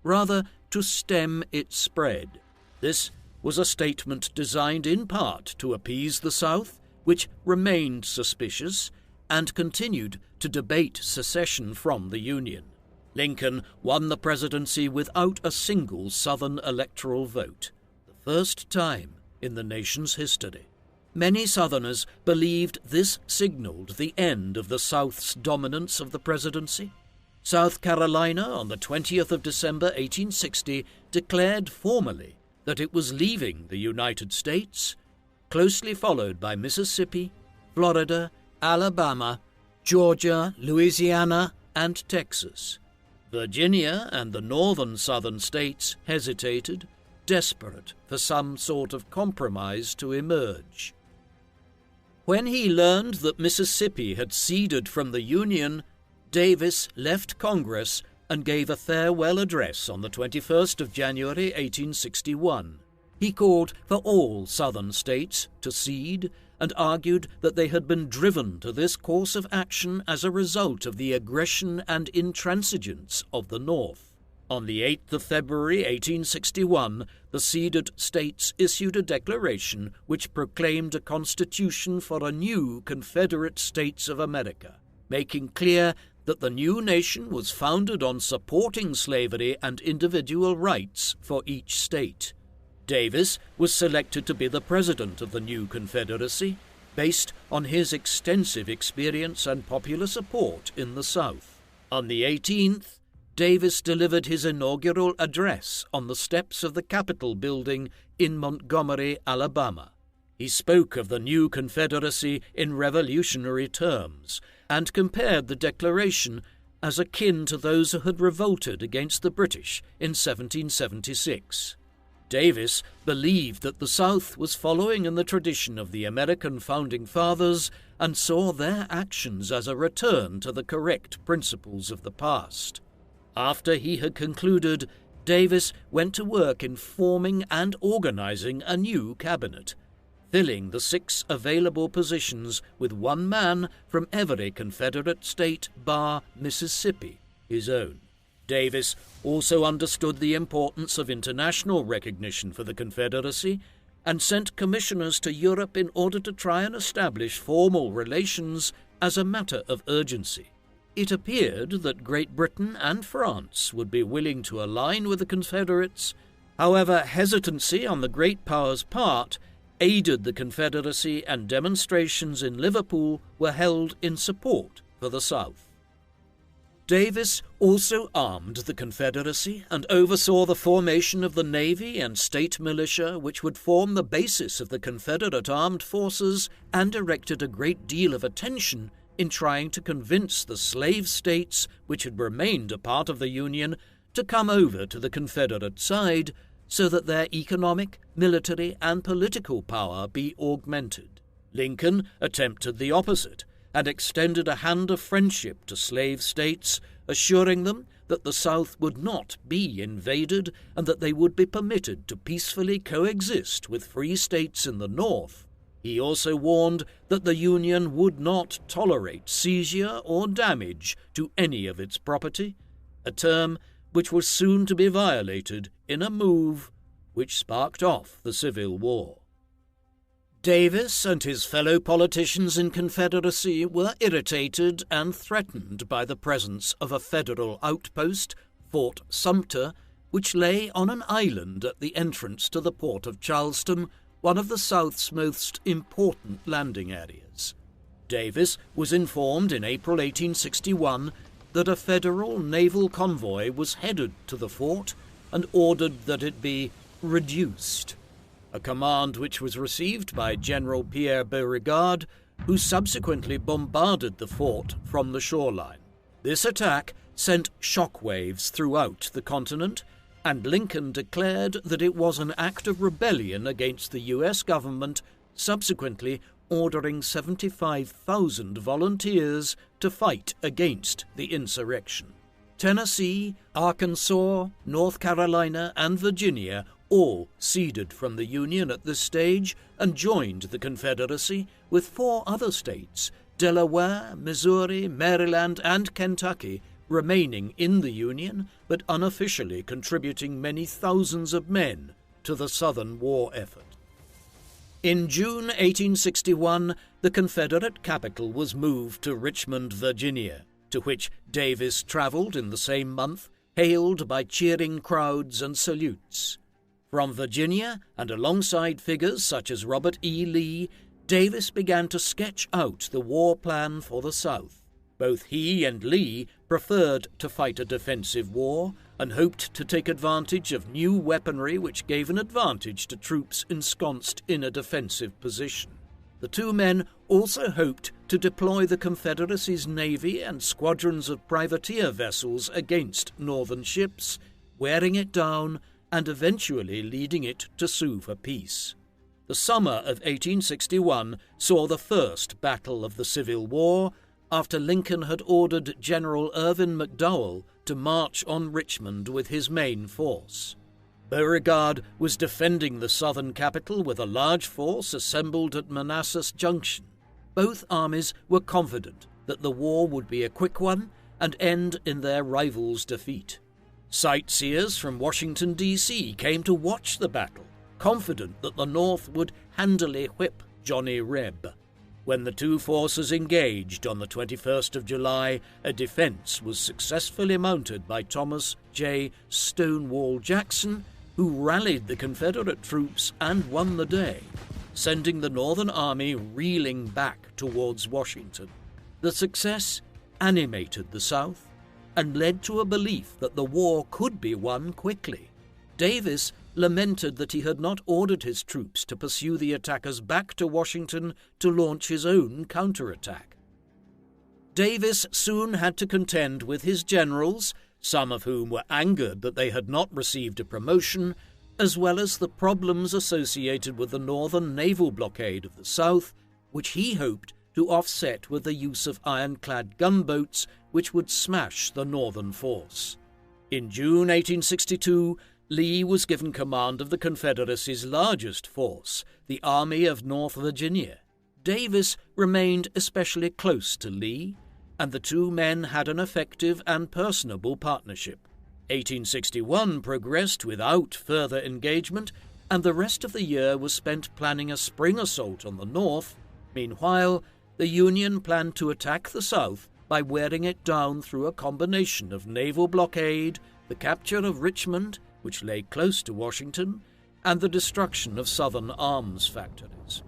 rather to stem its spread. This was a statement designed in part to appease the South, which remained suspicious and continued to debate secession from the Union. Lincoln won the presidency without a single Southern electoral vote, the first time in the nation's history. Many Southerners believed this signaled the end of the South's dominance of the presidency. South Carolina, on the 20th of December 1860, declared formally that it was leaving the United States, closely followed by Mississippi, Florida, Alabama, Georgia, Louisiana, and Texas. Virginia and the northern southern states hesitated, desperate for some sort of compromise to emerge. When he learned that Mississippi had seceded from the Union, Davis left Congress and gave a farewell address on the 21st of January 1861. He called for all southern states to cede and argued that they had been driven to this course of action as a result of the aggression and intransigence of the North. On the 8th of February 1861, the ceded states issued a declaration which proclaimed a constitution for a new Confederate States of America, making clear that the new nation was founded on supporting slavery and individual rights for each state. Davis was selected to be the president of the new Confederacy, based on his extensive experience and popular support in the South. On the 18th, Davis delivered his inaugural address on the steps of the Capitol building in Montgomery, Alabama. He spoke of the new Confederacy in revolutionary terms and compared the declaration as akin to those who had revolted against the British in 1776. Davis believed that the South was following in the tradition of the American founding fathers and saw their actions as a return to the correct principles of the past. After he had concluded, Davis went to work in forming and organizing a new cabinet. filling the 6 available positions with 1 man from every Confederate state bar Mississippi, his own. Davis also understood the importance of international recognition for the Confederacy and sent commissioners to Europe in order to try and establish formal relations as a matter of urgency. It appeared that Great Britain and France would be willing to align with the Confederates. However, hesitancy on the great powers' part aided the Confederacy, and demonstrations in Liverpool were held in support for the South. Davis also armed the Confederacy and oversaw the formation of the Navy and state militia, which would form the basis of the Confederate armed forces, and directed a great deal of attention in trying to convince the slave states, which had remained a part of the Union, to come over to the Confederate side so that their economic, military, and political power be augmented. Lincoln attempted the opposite and extended a hand of friendship to slave states, assuring them that the South would not be invaded and that they would be permitted to peacefully coexist with free states in the North. He also warned that the Union would not tolerate seizure or damage to any of its property, a term which was soon to be violated in a move which sparked off the Civil War. Davis and his fellow politicians in Confederacy were irritated and threatened by the presence of a Federal outpost, Fort Sumter, which lay on an island at the entrance to the port of Charleston, one of the South's most important landing areas. Davis was informed in April 1861 that a Federal naval convoy was headed to the fort and ordered that it be reduced, a command which was received by General Pierre Beauregard, who subsequently bombarded the fort from the shoreline. This attack sent shockwaves throughout the continent, and Lincoln declared that it was an act of rebellion against the U.S. government, subsequently ordering 75,000 volunteers to fight against the insurrection. Tennessee, Arkansas, North Carolina, and Virginia all ceded from the Union at this stage and joined the Confederacy, with 4 other states, Delaware, Missouri, Maryland, and Kentucky, remaining in the Union but unofficially contributing many thousands of men to the Southern war effort. In June 1861, the Confederate capital was moved to Richmond, Virginia, to which Davis traveled in the same month, hailed by cheering crowds and salutes. From Virginia, and alongside figures such as Robert E. Lee, Davis began to sketch out the war plan for the South. Both he and Lee preferred to fight a defensive war and hoped to take advantage of new weaponry which gave an advantage to troops ensconced in a defensive position. The 2 men also hoped to deploy the Confederacy's navy and squadrons of privateer vessels against Northern ships, wearing it down and eventually leading it to sue for peace. The summer of 1861 saw the first battle of the Civil War, after Lincoln had ordered General Irvin McDowell to march on Richmond with his main force. Beauregard was defending the southern capital with a large force assembled at Manassas Junction. Both armies were confident that the war would be a quick one and end in their rivals' defeat. Sightseers from Washington, D.C. came to watch the battle, confident that the North would handily whip Johnny Reb. When the 2 forces engaged on the 21st of July, a defense was successfully mounted by Thomas J. Stonewall Jackson, who rallied the Confederate troops and won the day, sending the Northern Army reeling back towards Washington. The success animated the South and led to a belief that the war could be won quickly. Davis lamented that he had not ordered his troops to pursue the attackers back to Washington to launch his own counterattack. Davis soon had to contend with his generals, some of whom were angered that they had not received a promotion, as well as the problems associated with the northern naval blockade of the South, which he hoped to offset with the use of ironclad gunboats which would smash the northern force. In June 1862, Lee was given command of the Confederacy's largest force, the Army of North Virginia. Davis remained especially close to Lee, and the two men had an effective and personable partnership. 1861 progressed without further engagement, and the rest of the year was spent planning a spring assault on the North. Meanwhile, the Union planned to attack the South by wearing it down through a combination of naval blockade, the capture of Richmond, which lay close to Washington, and the destruction of Southern arms factories.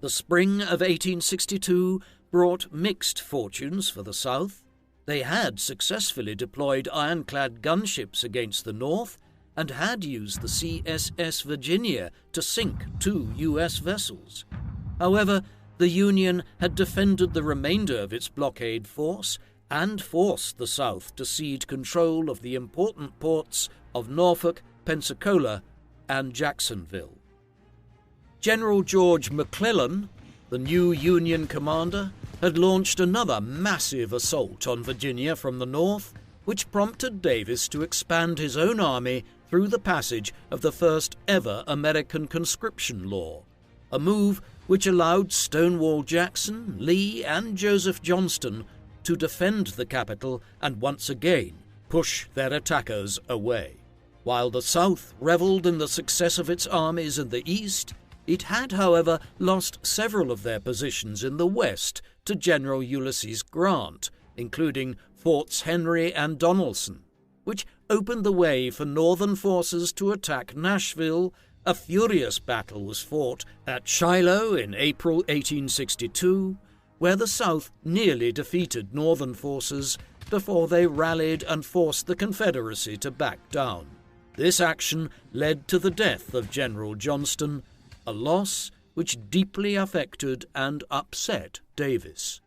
The spring of 1862 brought mixed fortunes for the South. They had successfully deployed ironclad gunships against the North and had used the CSS Virginia to sink 2 U.S. vessels. However, the Union had defended the remainder of its blockade force and forced the South to cede control of the important ports of Norfolk, Pensacola, and Jacksonville. General George McClellan, the new Union commander, had launched another massive assault on Virginia from the north, which prompted Davis to expand his own army through the passage of the first ever American conscription law, a move which allowed Stonewall Jackson, Lee, and Joseph Johnston to defend the capital and once again push their attackers away. While the South revelled in the success of its armies in the East, it had, however, lost several of their positions in the West to General Ulysses Grant, including Forts Henry and Donelson, which opened the way for Northern forces to attack Nashville. A furious battle was fought at Shiloh in April 1862, where the South nearly defeated Northern forces before they rallied and forced the Confederacy to back down. This action led to the death of General Johnston, a loss which deeply affected and upset Davis.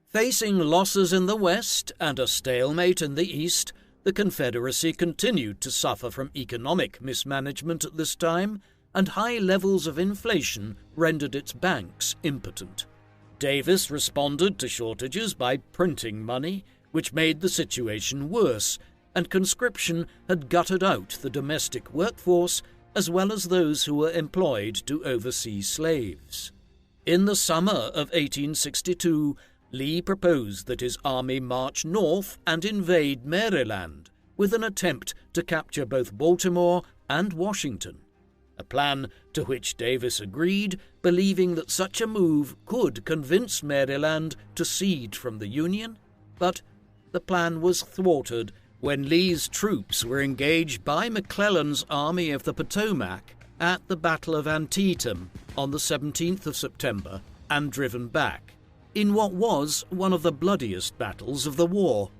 Facing losses in the West and a stalemate in the East, the Confederacy continued to suffer from economic mismanagement at this time, and high levels of inflation rendered its banks impotent. Davis responded to shortages by printing money, which made the situation worse, and conscription had gutted out the domestic workforce as well as those who were employed to oversee slaves. In the summer of 1862, Lee proposed that his army march north and invade Maryland, with an attempt to capture both Baltimore and Washington, a plan to which Davis agreed, believing that such a move could convince Maryland to cede from the Union, but the plan was thwarted when Lee's troops were engaged by McClellan's Army of the Potomac at the Battle of Antietam on the 17th of September and driven back, in what was one of the bloodiest battles of the war.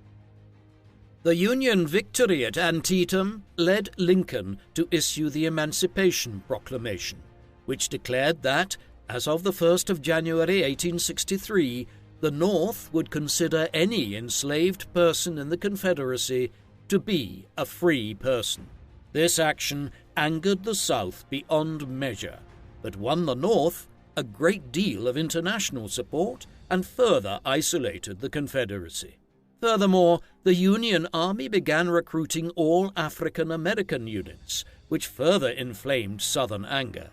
The Union victory at Antietam led Lincoln to issue the Emancipation Proclamation, which declared that, as of the 1st of January 1863, the North would consider any enslaved person in the Confederacy to be a free person. This action angered the South beyond measure, but won the North a great deal of international support and further isolated the Confederacy. Furthermore, the Union Army began recruiting all African American units, which further inflamed Southern anger.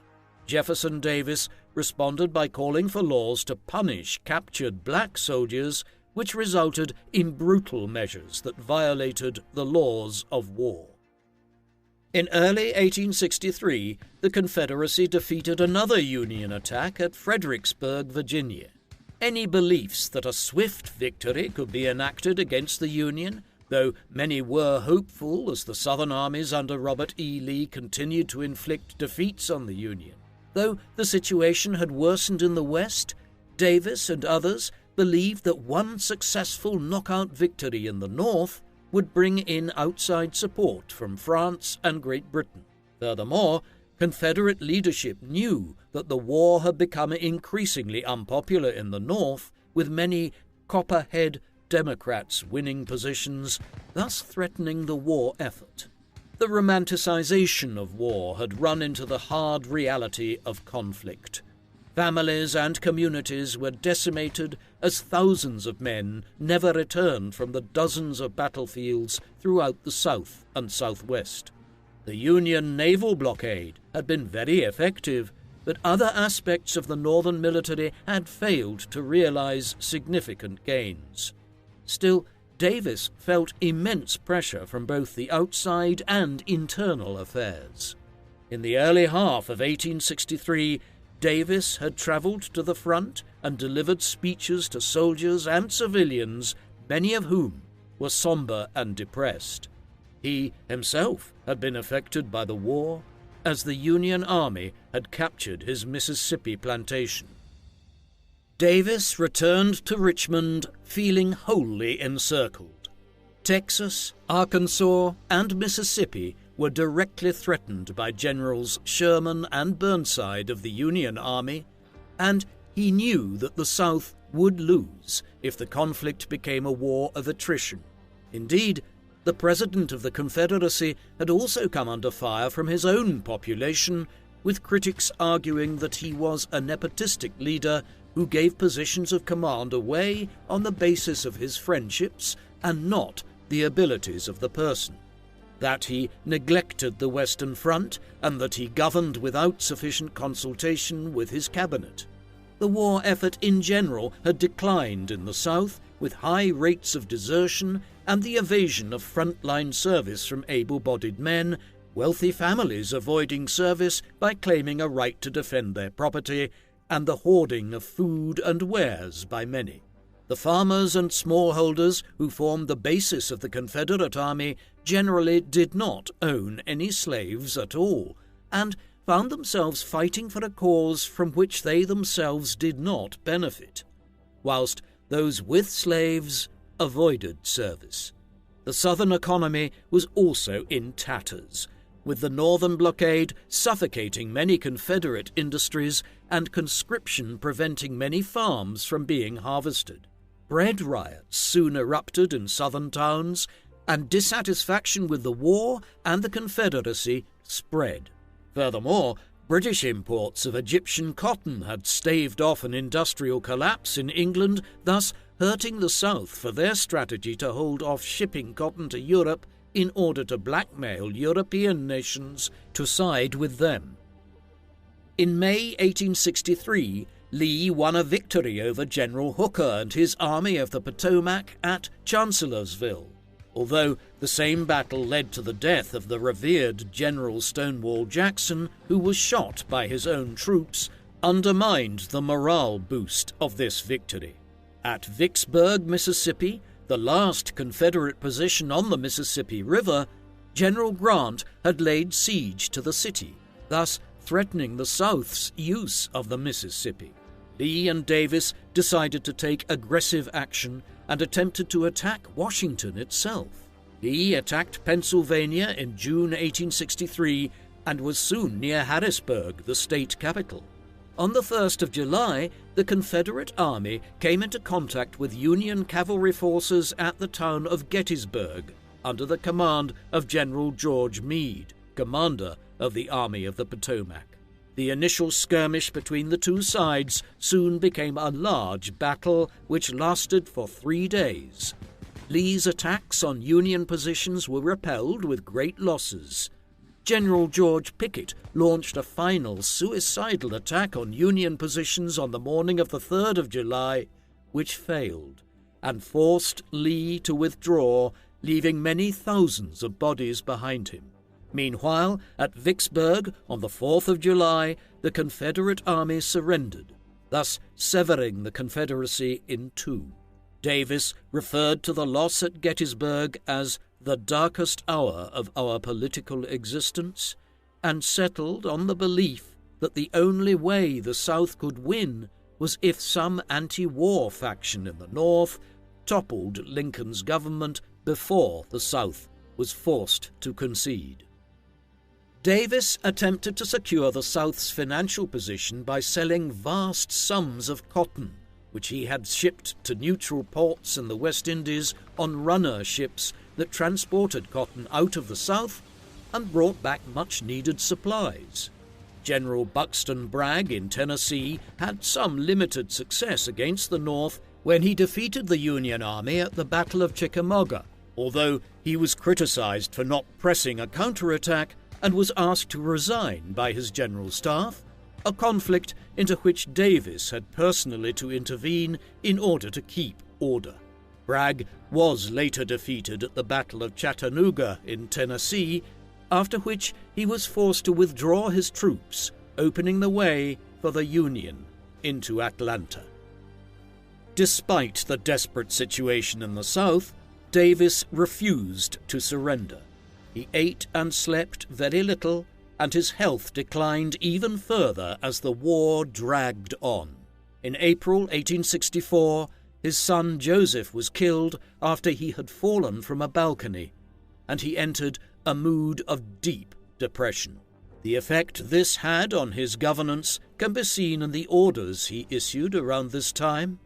Jefferson Davis responded by calling for laws to punish captured black soldiers, which resulted in brutal measures that violated the laws of war. In early 1863, the Confederacy defeated another Union attack at Fredericksburg, Virginia. Any beliefs that a swift victory could be enacted against the Union, though many were hopeful as the Southern armies under Robert E. Lee continued to inflict defeats on the Union. Though the situation had worsened in the West, Davis and others believed that one successful knockout victory in the North would bring in outside support from France and Great Britain. Furthermore, Confederate leadership knew that the war had become increasingly unpopular in the North, with many Copperhead Democrats winning positions, thus threatening the war effort. The romanticization of war had run into the hard reality of conflict. Families and communities were decimated as thousands of men never returned from the dozens of battlefields throughout the South and Southwest. The Union naval blockade had been very effective, but other aspects of the Northern military had failed to realize significant gains. Still, Davis felt immense pressure from both the outside and internal affairs. In the early half of 1863, Davis had travelled to the front and delivered speeches to soldiers and civilians, many of whom were sombre and depressed. He himself had been affected by the war, as the Union Army had captured his Mississippi plantation. Davis returned to Richmond feeling wholly encircled. Texas, Arkansas, and Mississippi were directly threatened by Generals Sherman and Burnside of the Union Army, and he knew that the South would lose if the conflict became a war of attrition. Indeed, the President of the Confederacy had also come under fire from his own population, with critics arguing that he was a nepotistic leader who gave positions of command away on the basis of his friendships and not the abilities of the person, that he neglected the Western Front, and that he governed without sufficient consultation with his cabinet. The war effort in general had declined in the South, with high rates of desertion and the evasion of front-line service from able-bodied men, wealthy families avoiding service by claiming a right to defend their property, and the hoarding of food and wares by many. The farmers and smallholders who formed the basis of the Confederate Army generally did not own any slaves at all, and found themselves fighting for a cause from which they themselves did not benefit, whilst those with slaves avoided service. The Southern economy was also in tatters, with the Northern blockade suffocating many Confederate industries and conscription preventing many farms from being harvested. Bread riots soon erupted in Southern towns, and dissatisfaction with the war and the Confederacy spread. Furthermore, British imports of Egyptian cotton had staved off an industrial collapse in England, thus hurting the South for their strategy to hold off shipping cotton to Europe in order to blackmail European nations to side with them. In May 1863, Lee won a victory over General Hooker and his Army of the Potomac at Chancellorsville, although the same battle led to the death of the revered General Stonewall Jackson, who was shot by his own troops, undermined the morale boost of this victory. At Vicksburg, Mississippi, the last Confederate position on the Mississippi River, General Grant had laid siege to the city, thus threatening the South's use of the Mississippi. Lee and Davis decided to take aggressive action and attempted to attack Washington itself. Lee attacked Pennsylvania in June 1863 and was soon near Harrisburg, the state capital. On the 1st of July, the Confederate Army came into contact with Union cavalry forces at the town of Gettysburg, under the command of General George Meade, commander of the Army of the Potomac. The initial skirmish between the two sides soon became a large battle which lasted for 3 days. Lee's attacks on Union positions were repelled with great losses. General George Pickett launched a final suicidal attack on Union positions on the morning of the 3rd of July, which failed, and forced Lee to withdraw, leaving many thousands of bodies behind him. Meanwhile, at Vicksburg, on the 4th of July, the Confederate Army surrendered, thus severing the Confederacy in two. Davis referred to the loss at Gettysburg as the darkest hour of our political existence, and settled on the belief that the only way the South could win was if some anti-war faction in the North toppled Lincoln's government before the South was forced to concede. Davis attempted to secure the South's financial position by selling vast sums of cotton, which he had shipped to neutral ports in the West Indies on runner ships that transported cotton out of the South and brought back much-needed supplies. General Buxton Bragg in Tennessee had some limited success against the North when he defeated the Union Army at the Battle of Chickamauga, although he was criticized for not pressing a counterattack and was asked to resign by his general staff, a conflict into which Davis had personally to intervene in order to keep order. Bragg was later defeated at the Battle of Chattanooga in Tennessee, after which he was forced to withdraw his troops, opening the way for the Union into Atlanta. Despite the desperate situation in the South, Davis refused to surrender. He ate and slept very little, and his health declined even further as the war dragged on. In April 1864, his son Joseph was killed after he had fallen from a balcony, and he entered a mood of deep depression. The effect this had on his governance can be seen in the orders he issued around this time.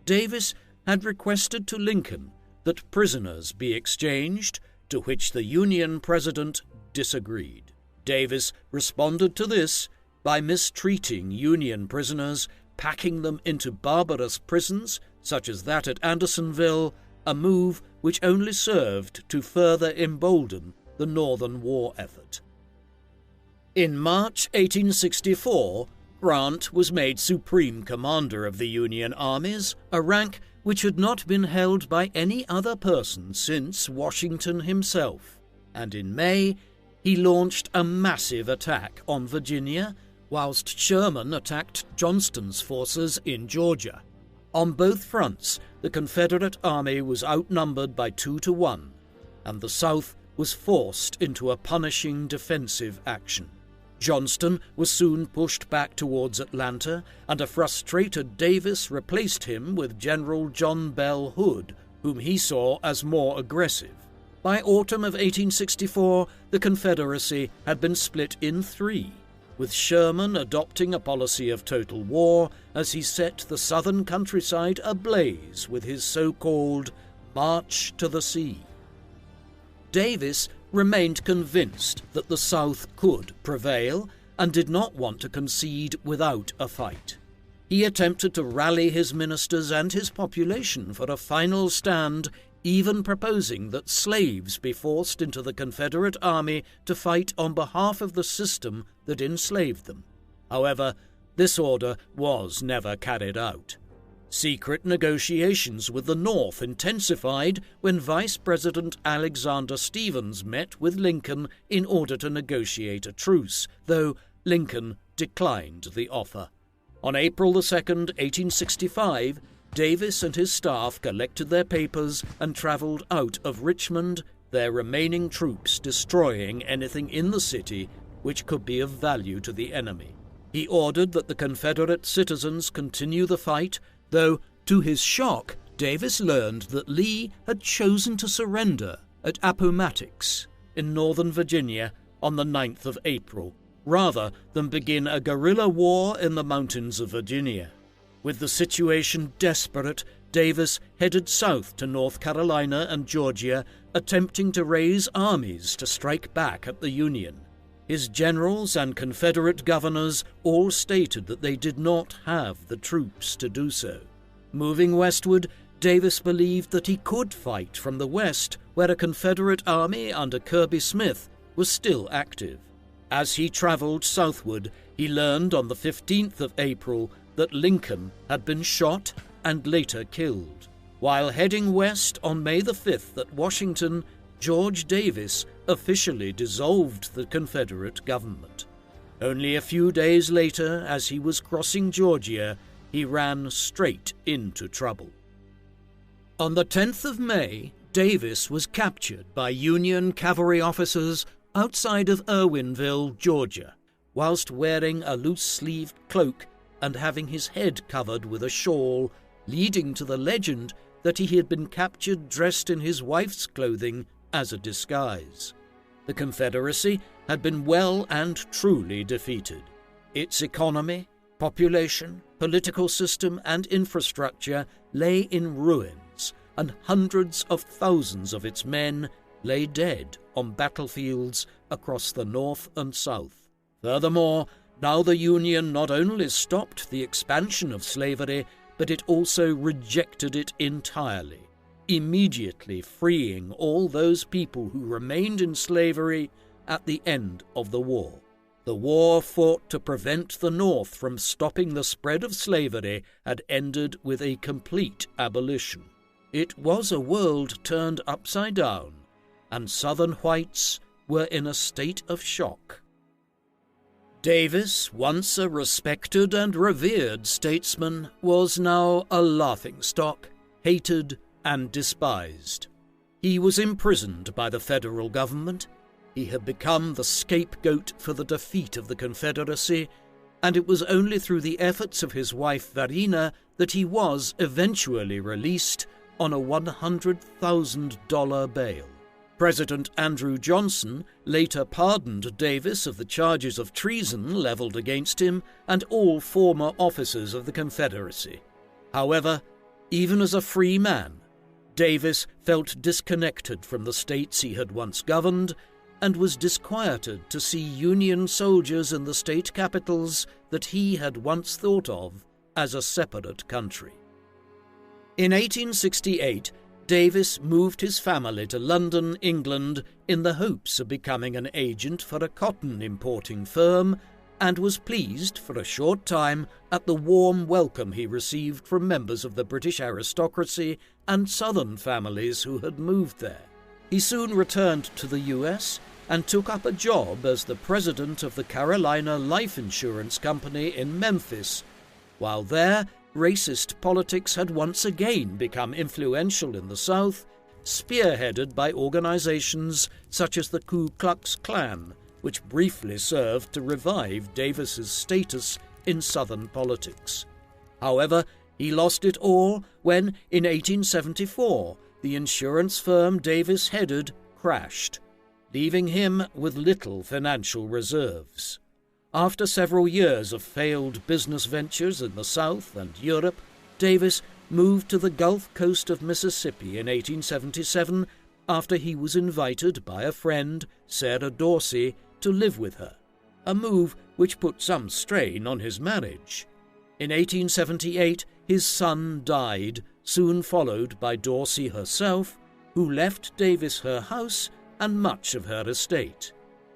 Davis had requested to Lincoln that prisoners be exchanged, to which the Union president disagreed. Davis responded to this by mistreating Union prisoners, packing them into barbarous prisons such as that at Andersonville, a move which only served to further embolden the Northern war effort. In March 1864, Grant was made Supreme Commander of the Union armies, a rank which had not been held by any other person since Washington himself, and in May he launched a massive attack on Virginia, whilst Sherman attacked Johnston's forces in Georgia. On both fronts, the Confederate army was outnumbered by 2-1, and the South was forced into a punishing defensive action. Johnston was soon pushed back towards Atlanta, and a frustrated Davis replaced him with General John Bell Hood, whom he saw as more aggressive. By autumn of 1864, the Confederacy had been split in three, with Sherman adopting a policy of total war as he set the southern countryside ablaze with his so-called March to the Sea. Davis remained convinced that the South could prevail and did not want to concede without a fight. He attempted to rally his ministers and his population for a final stand, even proposing that slaves be forced into the Confederate army to fight on behalf of the system that enslaved them. However, this order was never carried out. Secret negotiations with the North intensified when Vice President Alexander Stephens met with Lincoln in order to negotiate a truce, though Lincoln declined the offer. On April 2, 1865, Davis and his staff collected their papers and travelled out of Richmond, their remaining troops destroying anything in the city which could be of value to the enemy. He ordered that the Confederate citizens continue the fight, though, to his shock, Davis learned that Lee had chosen to surrender at Appomattox in northern Virginia on the 9th of April, rather than begin a guerrilla war in the mountains of Virginia. With the situation desperate, Davis headed south to North Carolina and Georgia, attempting to raise armies to strike back at the Union. His generals and Confederate governors all stated that they did not have the troops to do so. Moving westward, Davis believed that he could fight from the west, where a Confederate army under Kirby Smith was still active. As he traveled southward, he learned on the 15th of April that Lincoln had been shot and later killed. While heading west on May the 5th at Washington, George Davis officially dissolved the Confederate government. Only a few days later, as he was crossing Georgia, he ran straight into trouble. On the 10th of May, Davis was captured by Union cavalry officers outside of Irwinville, Georgia, whilst wearing a loose-sleeved cloak and having his head covered with a shawl, leading to the legend that he had been captured dressed in his wife's clothing as a disguise. The Confederacy had been well and truly defeated. Its economy, population, political system, and infrastructure lay in ruins, and hundreds of thousands of its men lay dead on battlefields across the North and South. Furthermore, now the Union not only stopped the expansion of slavery, but it also rejected it entirely, immediately freeing all those people who remained in slavery at the end of the war. The war fought to prevent the North from stopping the spread of slavery had ended with a complete abolition. It was a world turned upside down, and Southern whites were in a state of shock. Davis, once a respected and revered statesman, was now a laughingstock, hated and despised. He was imprisoned by the federal government. He had become the scapegoat for the defeat of the Confederacy, and it was only through the efforts of his wife Varina that he was eventually released on a $100,000 bail. President Andrew Johnson later pardoned Davis of the charges of treason leveled against him and all former officers of the Confederacy. However, even as a free man, Davis felt disconnected from the states he had once governed and was disquieted to see Union soldiers in the state capitals that he had once thought of as a separate country. In 1868, Davis moved his family to London, England, in the hopes of becoming an agent for a cotton importing firm, and was pleased for a short time at the warm welcome he received from members of the British aristocracy and Southern families who had moved there. He soon returned to the U.S. and took up a job as the president of the Carolina Life Insurance Company in Memphis. While there, racist politics had once again become influential in the South, spearheaded by organizations such as the Ku Klux Klan, which briefly served to revive Davis's status in Southern politics. However, he lost it all when, in 1874, the insurance firm Davis headed crashed, leaving him with little financial reserves. After several years of failed business ventures in the South and Europe, Davis moved to the Gulf Coast of Mississippi in 1877 after he was invited by a friend, Sarah Dorsey, to live with her, a move which put some strain on his marriage. In 1878, his son died, soon followed by Dorsey herself, who left Davis her house and much of her estate.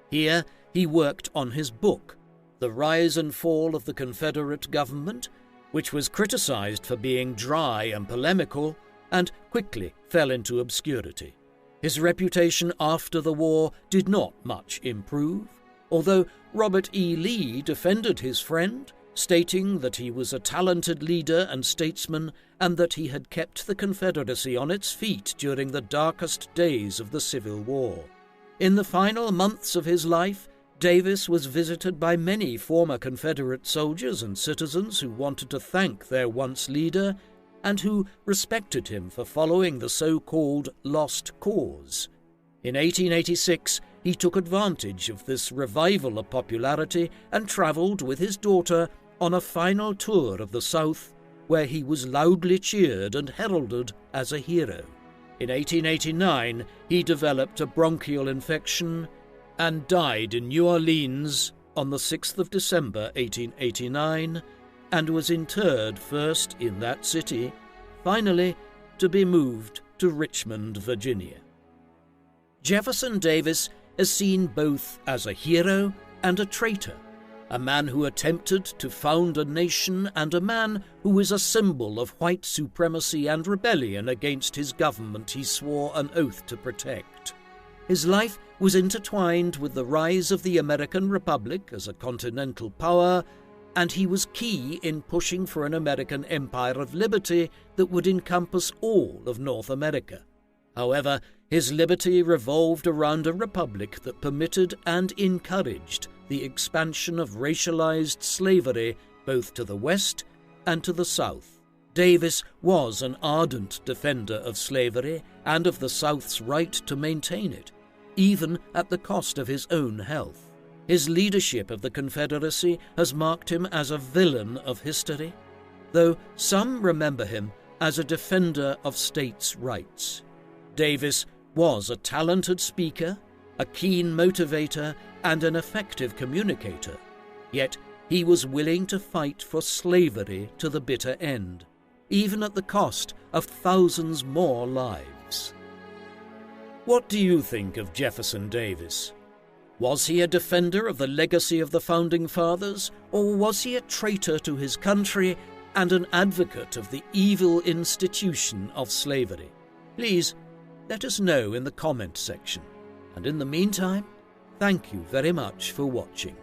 Here he worked on his book, The Rise and Fall of the Confederate Government, which was criticized for being dry and polemical, and quickly fell into obscurity. His reputation after the war did not much improve, although Robert E. Lee defended his friend, stating that he was a talented leader and statesman and that he had kept the Confederacy on its feet during the darkest days of the Civil War. In the final months of his life, Davis was visited by many former Confederate soldiers and citizens who wanted to thank their once leader and who respected him for following the so-called lost cause. In 1886, he took advantage of this revival of popularity and travelled with his daughter on a final tour of the South, where he was loudly cheered and heralded as a hero. In 1889, he developed a bronchial infection and died in New Orleans on the 6th of December 1889, and was interred first in that city, finally to be moved to Richmond, Virginia. Jefferson Davis is seen both as a hero and a traitor, a man who attempted to found a nation and a man who is a symbol of white supremacy and rebellion against his government he swore an oath to protect. His life was intertwined with the rise of the American Republic as a continental power, and he was key in pushing for an American empire of liberty that would encompass all of North America. However, his liberty revolved around a republic that permitted and encouraged the expansion of racialized slavery both to the West and to the South. Davis was an ardent defender of slavery and of the South's right to maintain it, even at the cost of his own health. His leadership of the Confederacy has marked him as a villain of history, though some remember him as a defender of states' rights. Davis was a talented speaker, a keen motivator, and an effective communicator, yet he was willing to fight for slavery to the bitter end, even at the cost of thousands more lives. What do you think of Jefferson Davis? Was he a defender of the legacy of the Founding Fathers, or was he a traitor to his country and an advocate of the evil institution of slavery? Please let us know in the comment section. And in the meantime, thank you very much for watching.